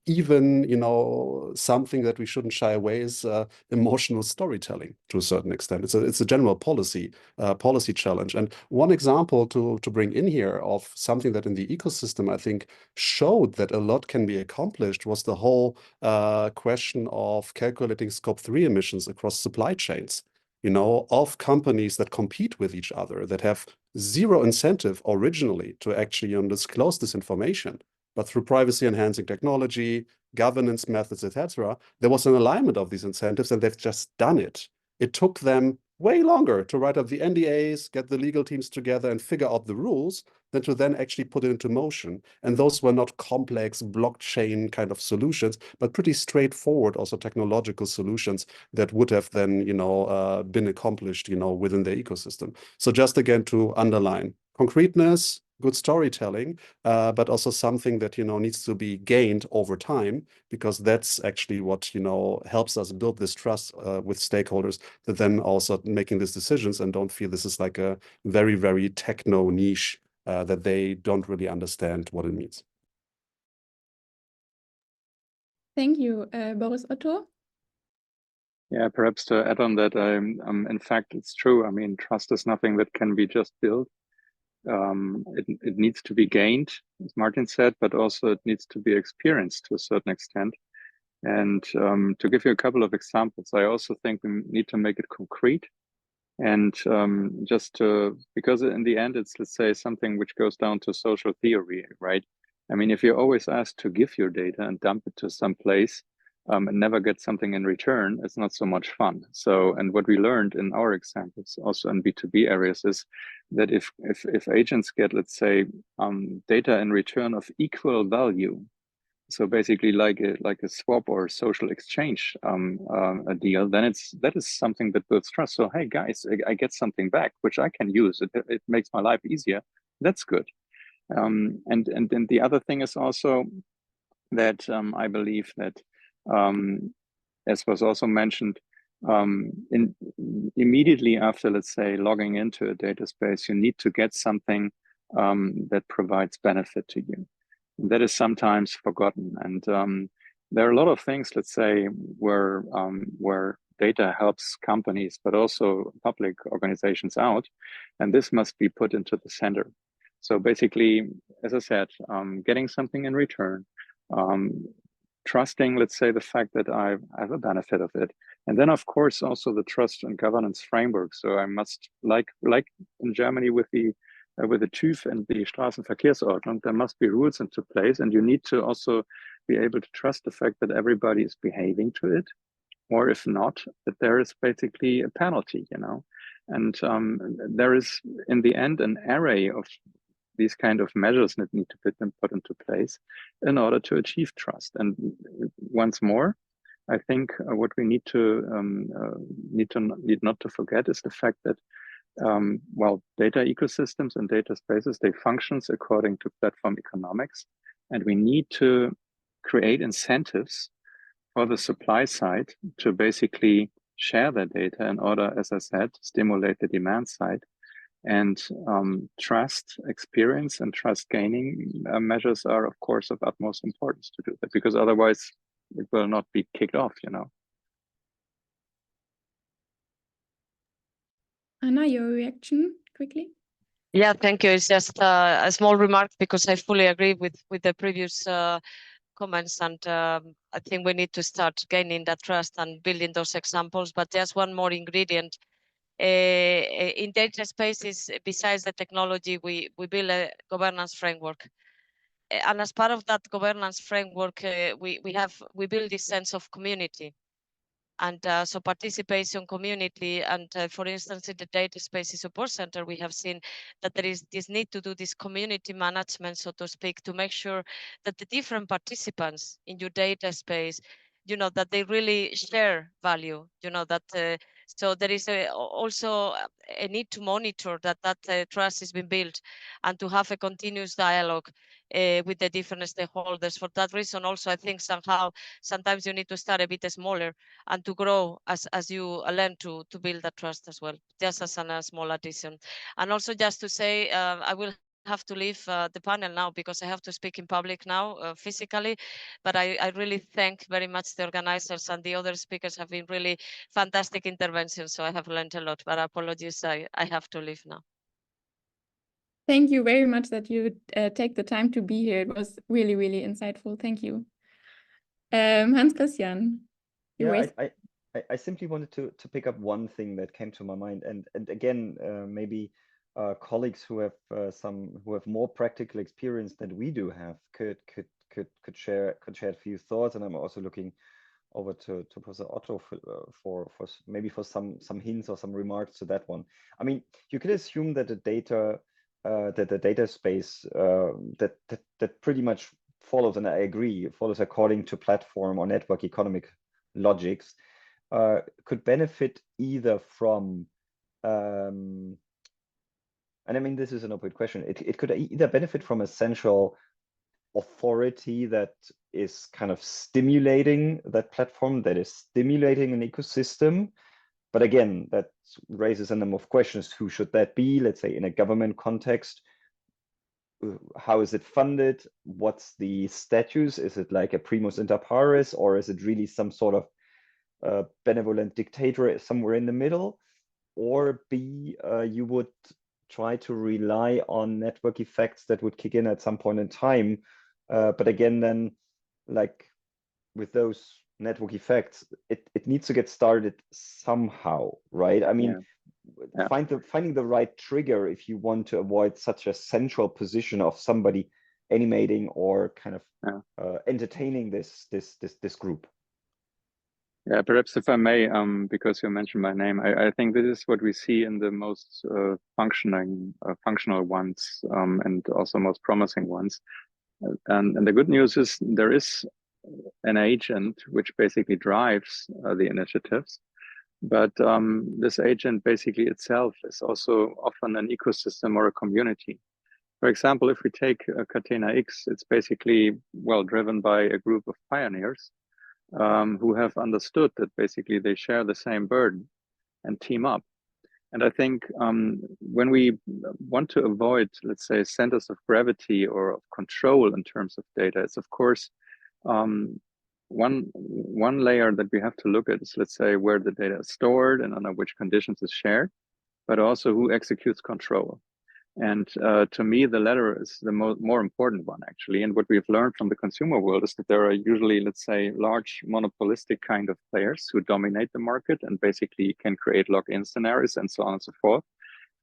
Even, something that we shouldn't shy away is emotional storytelling to a certain extent. It's a general policy challenge. And one example to bring in here of something that in the ecosystem, I think, showed that a lot can be accomplished was the whole question of calculating Scope 3 emissions across supply chains, of companies that compete with each other, that have zero incentive originally to actually disclose this information. But through privacy-enhancing technology, governance methods, etc., there was an alignment of these incentives, and they've just done it. It took them way longer to write up the NDAs, get the legal teams together, and figure out the rules. than to then actually put it into motion. And those were not complex blockchain kind of solutions, but pretty straightforward also technological solutions that would have then, been accomplished, within the ecosystem. So just again to underline concreteness, good storytelling, but also something that, needs to be gained over time, because that's actually what, helps us build this trust with stakeholders that then also making these decisions and don't feel this is like a very, very techno niche that they don't really understand what it means. Thank you, Boris Otto. Yeah, perhaps to add on that, in fact, it's true. I mean, trust is nothing that can be just built. It needs to be gained, as Martin said, but also it needs to be experienced to a certain extent. And to give you a couple of examples, I also think we need to make it concrete. And because in the end, it's, let's say, something which goes down to social theory, right? I mean, if you're always asked to give your data and dump it to some place, and never get something in return, it's not so much fun. So, and what we learned in our examples, also in B2B areas, is that if agents get, let's say, data in return of equal value, so basically like a swap or social exchange a deal, then that is something that builds trust. So hey guys, I get something back which I can use. It makes my life easier. That's good. And then the other thing is also that I believe that, as was also mentioned, immediately after, let's say, logging into a data space, you need to get something that provides benefit to you. And that is sometimes forgotten. And there are a lot of things, let's say, where data helps companies, but also public organizations out. And this must be put into the center. So basically, as I said, getting something in return, trusting, let's say, the fact that I have a benefit of it. And then, of course, also the trust and governance framework. So I must, like in Germany with the TÜV and the Straßenverkehrsordnung, there must be rules into place. And you need to also be able to trust the fact that everybody is behaving to it. Or if not, that there is basically a penalty, And there is, in the end, an array of these kind of measures that need to be put into place in order to achieve trust. And once more, I think what we need not to forget is the fact that data ecosystems and data spaces, they functions according to platform economics, and we need to create incentives for the supply side to basically share their data in order, as I said, to stimulate the demand side. And trust, experience, and trust gaining measures are, of course, of utmost importance to do that, because otherwise it will not be kicked off, Anna, your reaction quickly? Yeah, thank you. It's just a small remark, because I fully agree with the previous comments, and I think we need to start gaining that trust and building those examples. But just one more ingredient. In data spaces, besides the technology, we build a governance framework. And as part of that governance framework, we build this sense of community. And so participation community, and for instance, in the data spaces support center, we have seen that there is this need to do this community management, so to speak, to make sure that the different participants in your data space, that they really share value, that so there is also a need to monitor that trust has been built, and to have a continuous dialogue with the different stakeholders. For that reason, also, I think sometimes you need to start a bit smaller and to grow as you learn to build that trust as well, just as a small addition. And also just to say, I will have to leave the panel now because I have to speak in public now physically, but I really thank very much the organizers, and the other speakers have been really fantastic interventions, so I have learned a lot, but apologies, I have to leave now. Thank you very much that you take the time to be here. It was really, really insightful. Thank you. Hans Christian. Yeah, I simply wanted to pick up one thing that came to my mind, and again, maybe colleagues who have more practical experience than we do have could share a few thoughts. And I'm also looking over to Professor Otto for maybe for some hints or some remarks to that one. I mean, you could assume that the data the data space that pretty much follows, and I agree, follows according to platform or network economic logics, could benefit either from, and I mean, this is an open question. It could either benefit from a central authority that is kind of stimulating that platform, that is stimulating an ecosystem. But again, that raises a number of questions. Who should that be? Let's say in a government context, how is it funded? What's the status? Is it like a primus inter pares, or is it really some sort of benevolent dictator somewhere in the middle? Or B, you would try to rely on network effects that would kick in at some point in time. But again, then, like with those network effects, it needs to get started somehow, right? I mean, finding the right trigger if you want to avoid such a central position of somebody animating or kind of entertaining this group. Yeah, perhaps if I may, because you mentioned my name, I think this is what we see in the most functional ones, and also most promising ones. And the good news is there is an agent which basically drives the initiatives, but this agent basically itself is also often an ecosystem or a community. For example, if we take Catena X, it's basically, well, driven by a group of pioneers who have understood that basically they share the same burden and team up. And I think when we want to avoid, let's say, centers of gravity or of control in terms of data, it's of course one layer that we have to look at is, let's say, where the data is stored and under which conditions it's shared, but also who executes control. And to me, the latter is the more important one, actually. And what we've learned from the consumer world is that there are usually, let's say, large monopolistic kind of players who dominate the market and basically can create lock-in scenarios and so on and so forth.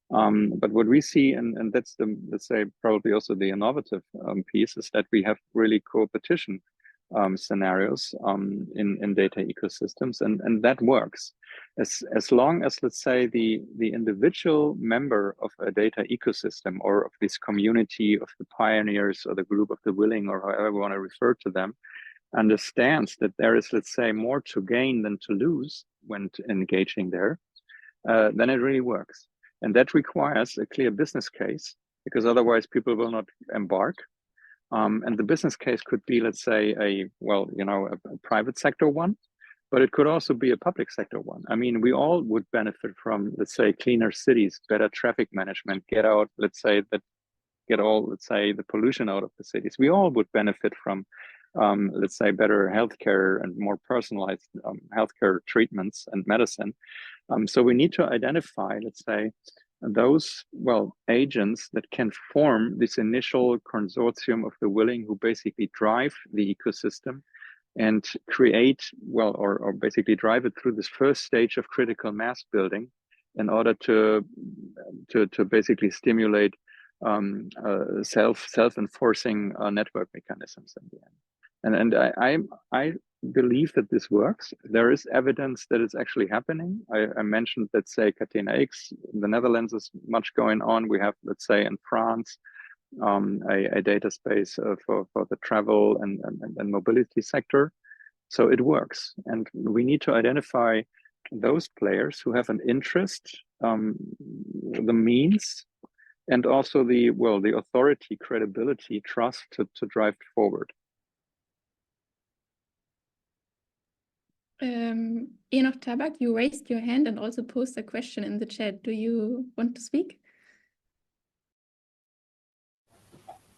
But what we see, and that's the, let's say, probably also the innovative piece, is that we have really co-opetition scenarios in data ecosystems, and that works as long as, let's say, the individual member of a data ecosystem or of this community of the pioneers or the group of the willing, or however we want to refer to them, understands that there is, let's say, more to gain than to lose when engaging there, then it really works. And that requires a clear business case, because otherwise people will not embark. And the business case could be, let's say, a private sector one, but it could also be a public sector one. I mean, we all would benefit from, let's say, cleaner cities, better traffic management, get all, let's say, the pollution out of the cities. We all would benefit from, let's say, better healthcare and more personalized healthcare treatments and medicine. So we need to identify, let's say, those, well, agents that can form this initial consortium of the willing who basically drive the ecosystem and create, well, or basically drive it through this first stage of critical mass building in order to basically stimulate self-enforcing network mechanisms in the end. And I believe that this works. There is evidence that it's actually happening. I mentioned, let's say, Catena X. In the Netherlands is much going on. We have, let's say, in France, a data space for the travel and mobility sector. So it works. And we need to identify those players who have an interest, the means, and also the authority, credibility, trust to drive forward. Enoch Tabak, you raised your hand and also posed a question in the chat. Do you want to speak?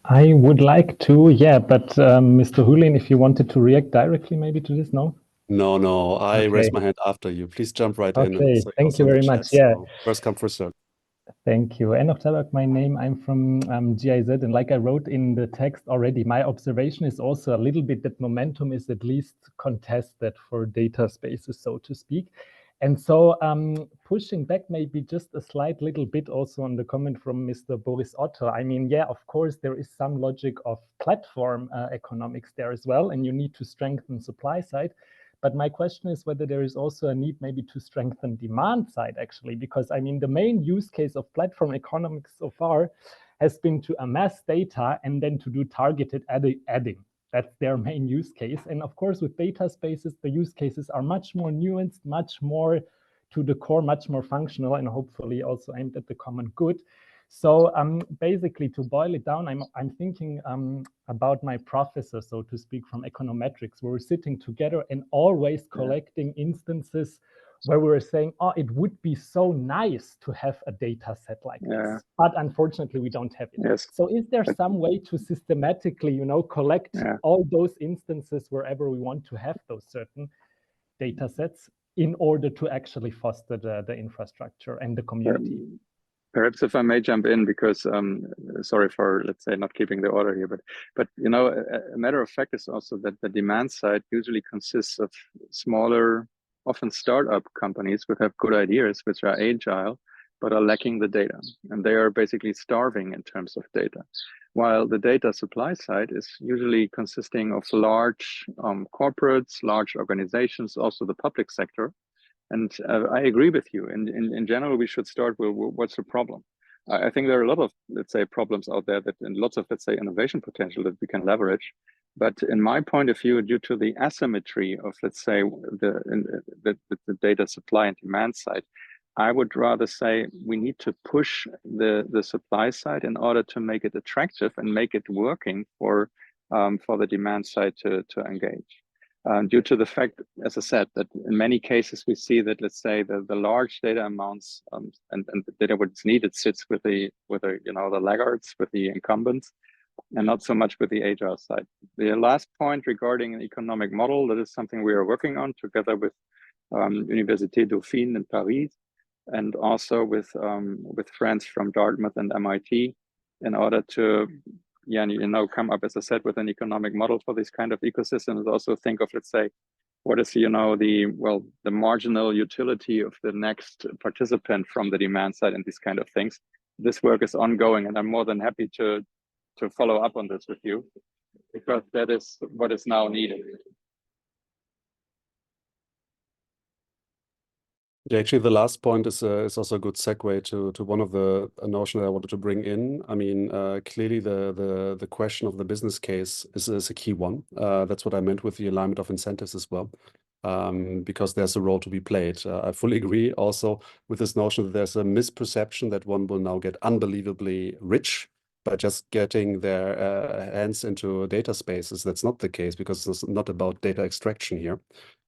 I would like to, yeah, but Mr. Hulin, if you wanted to react directly maybe to this, no? No, I raised my hand after you. Please jump right in. Okay, thank you very much. Yeah. So first come, first serve. Thank you. Enoch Tabak, my name. I'm from GIZ, and like I wrote in the text already, my observation is also a little bit that momentum is at least contested for data spaces, so to speak. And so pushing back maybe just a slight little bit also on the comment from Mr. Boris Otto. I mean, yeah, of course, there is some logic of platform economics there as well, and you need to strengthen supply side. But my question is whether there is also a need maybe to strengthen demand side, actually, because I mean, the main use case of platform economics so far has been to amass data and then to do targeted adding. That's their main use case. And of course, with data spaces, the use cases are much more nuanced, much more to the core, much more functional, and hopefully also aimed at the common good. So basically, to boil it down, I'm thinking about my professor, so to speak, from econometrics. We're sitting together and always collecting instances where we were saying, oh, it would be so nice to have a data set like this, but unfortunately we don't have it. Yes. So is there some way to systematically, you know, collect all those instances wherever we want to have those certain data sets in order to actually foster the infrastructure and the community? Perhaps if I may jump in, because sorry for, let's say, not keeping the order here, but you know, a matter of fact is also that the demand side usually consists of smaller, often startup companies which have good ideas, which are agile, but are lacking the data, and they are basically starving in terms of data. While the data supply side is usually consisting of large corporates, large organizations, also the public sector. And I agree with you. In general, we should start with what's the problem. I think there are a lot of, let's say, problems out there that, and lots of, let's say, innovation potential that we can leverage. But in my point of view, due to the asymmetry of, let's say, the data supply and demand side, I would rather say we need to push the supply side in order to make it attractive and make it working for the demand side to engage. Due to the fact, as I said, that in many cases we see that, let's say, the large data amounts and the data what's needed sits with the you know, the laggards, with the incumbents, and not so much with the agile side. The last point regarding an economic model, that is something we are working on together with Université Dauphine in Paris, and also with friends from Dartmouth and MIT, in order to, yeah, you know, come up, as I said, with an economic model for this kind of ecosystems. Also think of, let's say, what is, you know, the marginal utility of the next participant from the demand side and these kind of things. This work is ongoing, and I'm more than happy to follow up on this with you, because that is what is now needed. Yeah, actually, the last point is also a good segue to one of the notion that I wanted to bring in. I mean, clearly the question of the business case is a key one. That's what I meant with the alignment of incentives as well, because there's a role to be played. I fully agree also with this notion that there's a misperception that one will now get unbelievably rich by just getting their hands into data spaces. That's not the case, because it's not about data extraction here.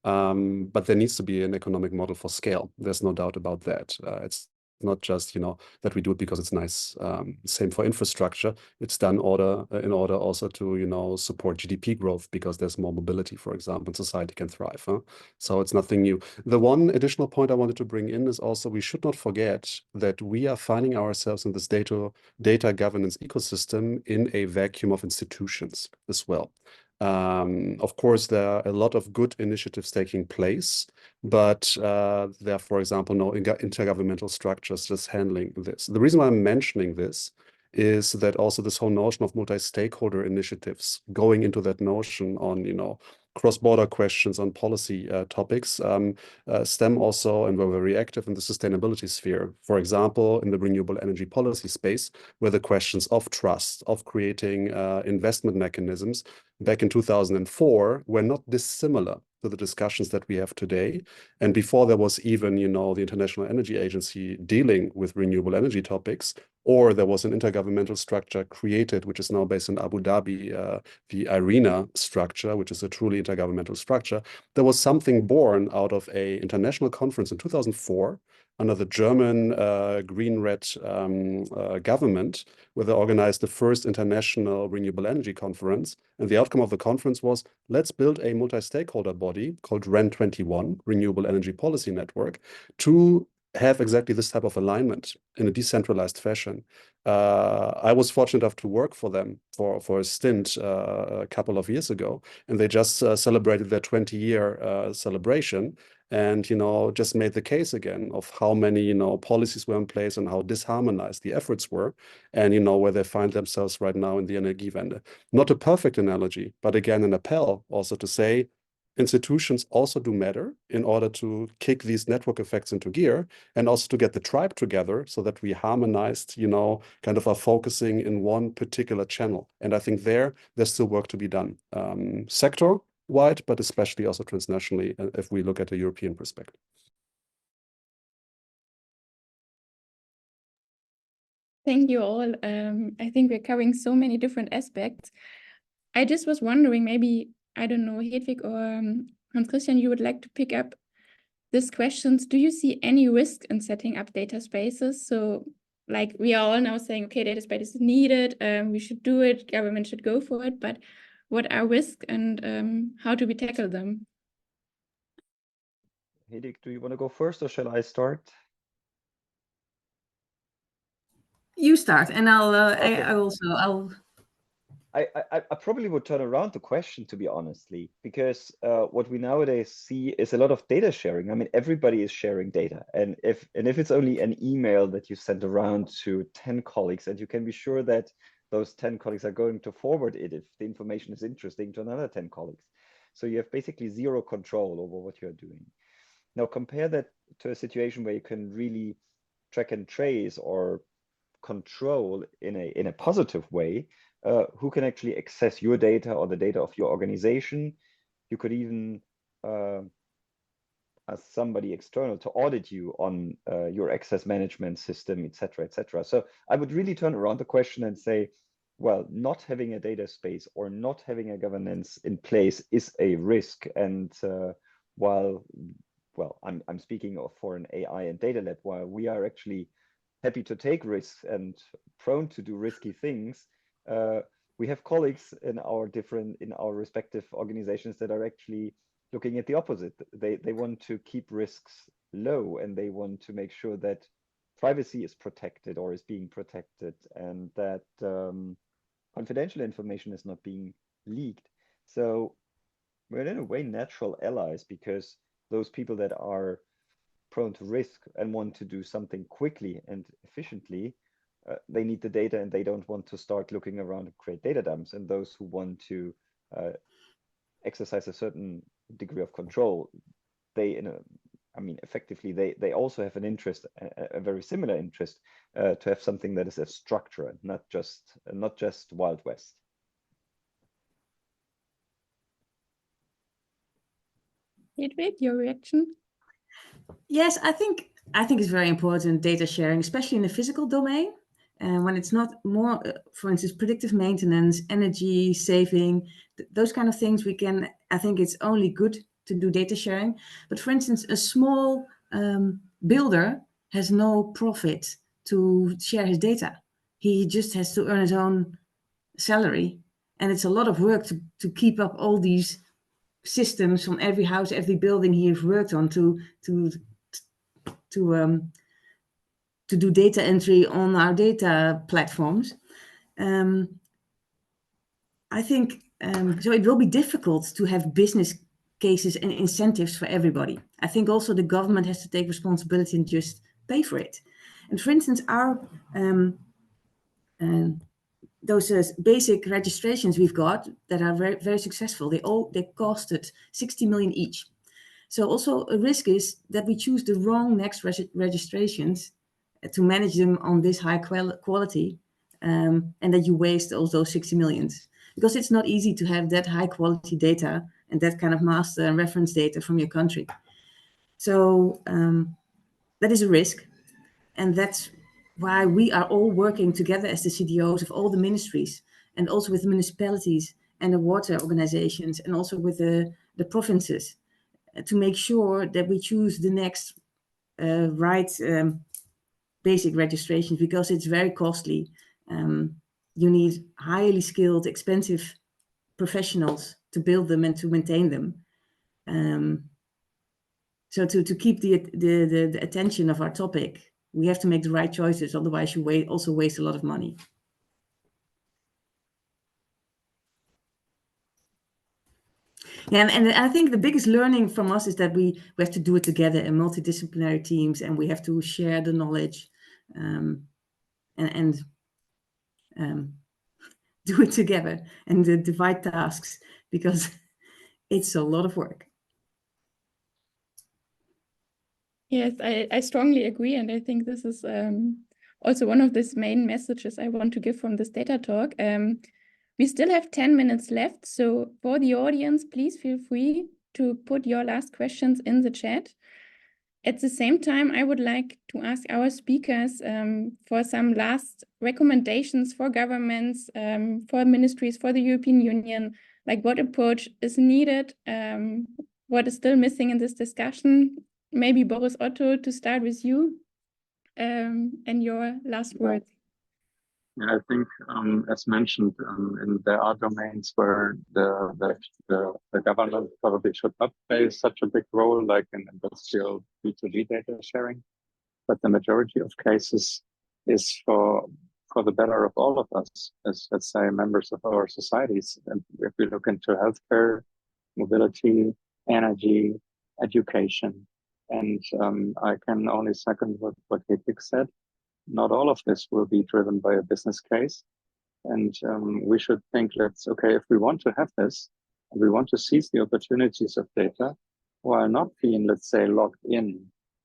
But there needs to be an economic model for scale. There's no doubt about that. It's not just, you know, that we do it because it's nice. Same for infrastructure. It's done in order also to, you know, support GDP growth, because there's more mobility, for example, and society can thrive. Huh? So it's nothing new. The one additional point I wanted to bring in is also, we should not forget that we are finding ourselves in this data governance ecosystem in a vacuum of institutions as well. Of course, there are a lot of good initiatives taking place, but there are, for example, no intergovernmental structures just handling this. The reason why I'm mentioning this is that also this whole notion of multi-stakeholder initiatives, going into that notion on, you know, cross-border questions on policy topics, stem also, and we're very active in the sustainability sphere. For example, in the renewable energy policy space, where the questions of trust, of creating investment mechanisms back in 2004 were not dissimilar to the discussions that we have today. And before there was even, you know, the International Energy Agency dealing with renewable energy topics, or there was an intergovernmental structure created, which is now based in Abu Dhabi, the IRENA structure, which is a truly intergovernmental structure. There was something born out of an international conference in 2004 under the German green-red government, where they organized the first international renewable energy conference. And the outcome of the conference was, let's build a multi-stakeholder body called REN21, Renewable Energy Policy Network, to have exactly this type of alignment in a decentralized fashion. I was fortunate enough to work for them for a stint a couple of years ago, and they just celebrated their 20-year celebration, and, you know, just made the case again of how many, you know, policies were in place and how disharmonized the efforts were, and, you know, where they find themselves right now in the Energiewende. Not a perfect analogy, but again, an appel also to say, institutions also do matter in order to kick these network effects into gear, and also to get the tribe together so that we harmonized, kind of are focusing in one particular channel. And I think there's still work to be done, sector-wide, but especially also transnationally, if we look at a European perspective. Thank you all. I think we're covering so many different aspects. I just was wondering, maybe, I don't know, Hedwig or Hans Christian, you would like to pick up these questions. Do you see any risk in setting up data spaces? So like we are all now saying, okay, data space is needed, we should do it, government should go for it, but what are risks and how do we tackle them? Hedwig, do you want to go first or shall I start? You start, and I'll. Okay. I probably would turn around the question, to be honestly, because what we nowadays see is a lot of data sharing. I mean, everybody is sharing data, and if it's only an email that you send around to 10 colleagues, and you can be sure that those 10 colleagues are going to forward it if the information is interesting to another 10 colleagues. So you have basically zero control over what you're doing. Now compare that to a situation where you can really track and trace or control in a positive way who can actually access your data or the data of your organization. You could even ask somebody external to audit you on your access management system, etc., etc. So I would really turn around the question and say, well, not having a data space or not having a governance in place is a risk. And while I'm speaking for an AI and data lab, while we are actually happy to take risks and prone to do risky things, we have colleagues in our respective organizations that are actually looking at the opposite. They want to keep risks low, and they want to make sure that privacy is protected or is being protected, and that confidential information is not being leaked. So we're in a way natural allies, because those people that are prone to risk and want to do something quickly and efficiently, they need the data, and they don't want to start looking around and create data dumps. And those who want to exercise a certain degree of control, effectively, they also have an interest, a very similar interest, to have something that is a structure, and not just Wild West. Hedwig, your reaction? Yes, I think it's very important, data sharing, especially in the physical domain. And when it's not more, for instance, predictive maintenance, energy saving, those kind of things, I think it's only good to do data sharing. But for instance, a small builder has no profit to share his data. He just has to earn his own salary. And it's a lot of work to keep up all these systems from every house, every building he has worked on to do data entry on our data platforms. I think so it will be difficult to have business cases and incentives for everybody. I think also the government has to take responsibility and just pay for it. And for instance, our those basic registrations we've got that are very, very successful, they costed 60 million each. So also a risk is that we choose the wrong next registrations to manage them on this high quality, and that you waste all those 60 millions. Because it's not easy to have that high quality data and that kind of master and reference data from your country. So that is a risk. And that's why we are all working together as the CDOs of all the ministries, and also with the municipalities and the water organizations, and also with the provinces, to make sure that we choose the next right basic registrations, because it's very costly. You need highly skilled, expensive professionals to build them and to maintain them. So to keep the attention of our topic, we have to make the right choices. Otherwise, you also waste a lot of money. Yeah, and I think the biggest learning from us is that we have to do it together in multidisciplinary teams, and we have to share the knowledge and do it together and divide tasks, because it's a lot of work. Yes, I strongly agree. And I think this is also one of these main messages I want to give from this data talk. We still have 10 minutes left. So for the audience, please feel free to put your last questions in the chat. At the same time, I would like to ask our speakers for some last recommendations for governments, for ministries, for the European Union, like what approach is needed, what is still missing in this discussion. Maybe Boris Otto, to start with you, and your last words. Yeah, I think, as mentioned, there are domains where the government probably should not play such a big role, like in industrial B2B data sharing. But the majority of cases is for the better of all of us, as, let's say, members of our societies. And if we look into healthcare, mobility, energy, education, and I can only second what Hedwig said. Not all of this will be driven by a business case. And we should think, okay, if we want to have this, and we want to seize the opportunities of data, while not being, let's say, locked in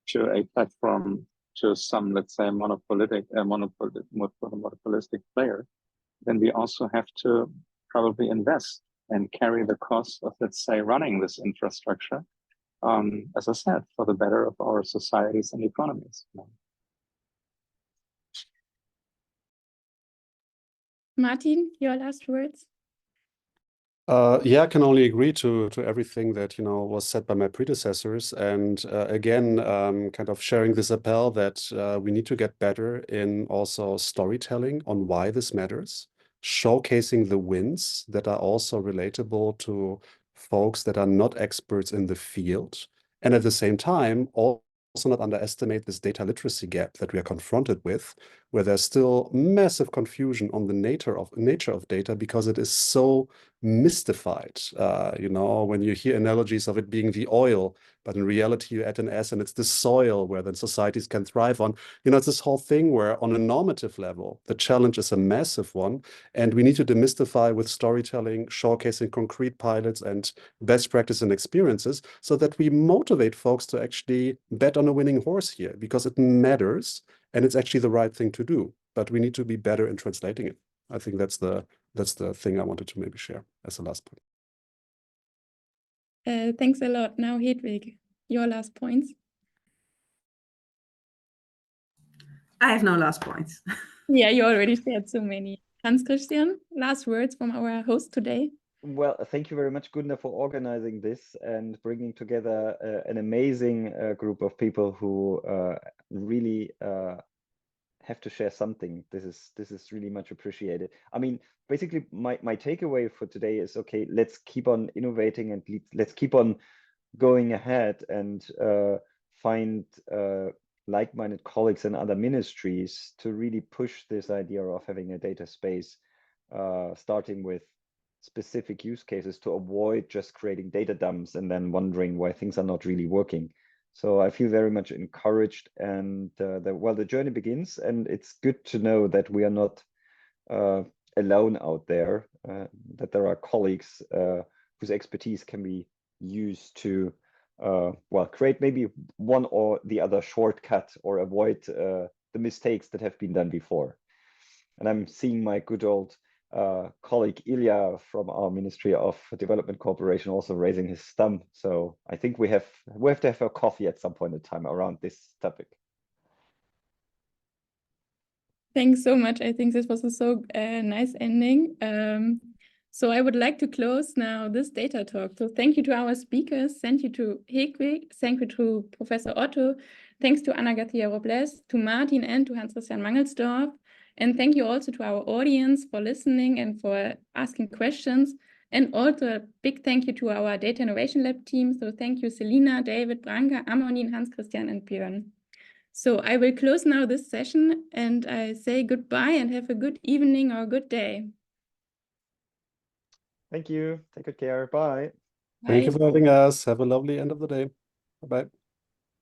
to a platform, to some, let's say, monopolistic player, then we also have to probably invest and carry the cost of, let's say, running this infrastructure, as I said, for the better of our societies and economies. Martin, your last words? Yeah, I can only agree to everything that was said by my predecessors, and again, kind of sharing this appel that we need to get better in also storytelling on why this matters, showcasing the wins that are also relatable to folks that are not experts in the field, and at the same time also not underestimate this data literacy gap that we are confronted with, where there's still massive confusion on the nature of data because it is so mystified. When you hear analogies of it being the oil, but in reality you add an S and it's the soil where then societies can thrive on. It's this whole thing where on a normative level, the challenge is a massive one, and we need to demystify with storytelling, showcasing concrete pilots and best practice and experiences so that we motivate folks to actually bet on a winning horse here, because it matters and it's actually the right thing to do, but we need to be better in translating it. I think that's the thing I wanted to maybe share as a last point. Thanks a lot. Now, Hedwig, your last points. I have no last points. Yeah, you already shared so many. Hans Christian, last words from our host today. Well, thank you very much, Gunda, for organizing this and bringing together an amazing group of people who really have to share something. This is really much appreciated. I mean, basically, my takeaway for today is, okay, let's keep on innovating and let's keep on going ahead and find like-minded colleagues in other ministries to really push this idea of having a data space, starting with specific use cases to avoid just creating data dumps and then wondering why things are not really working. So I feel very much encouraged, and the journey begins, and it's good to know that we are not alone out there, that there are colleagues whose expertise can be used to create maybe one or the other shortcut or avoid the mistakes that have been done before. And I'm seeing my good old colleague Ilya from our Ministry of Development Cooperation also raising his thumb. So I think we have to have a coffee at some point in time around this topic. Thanks so much. I think this was a so nice ending. So I would like to close now this data talk. So thank you to our speakers. Thank you to Hedwig. Thank you to Professor Otto. Thanks to Ana García Robles, to Martin, and to Hans Christian Mangelsdorf. And thank you also to our audience for listening and for asking questions. And also a big thank you to our Data Innovation Lab team. So thank you, Selina, David, Branka, Amonin, Hans Christian, and Björn. So I will close now this session, and I say goodbye and have a good evening or good day. Thank you. Take good care. Bye. Thank you for having us. Have a lovely end of the day. Bye-bye.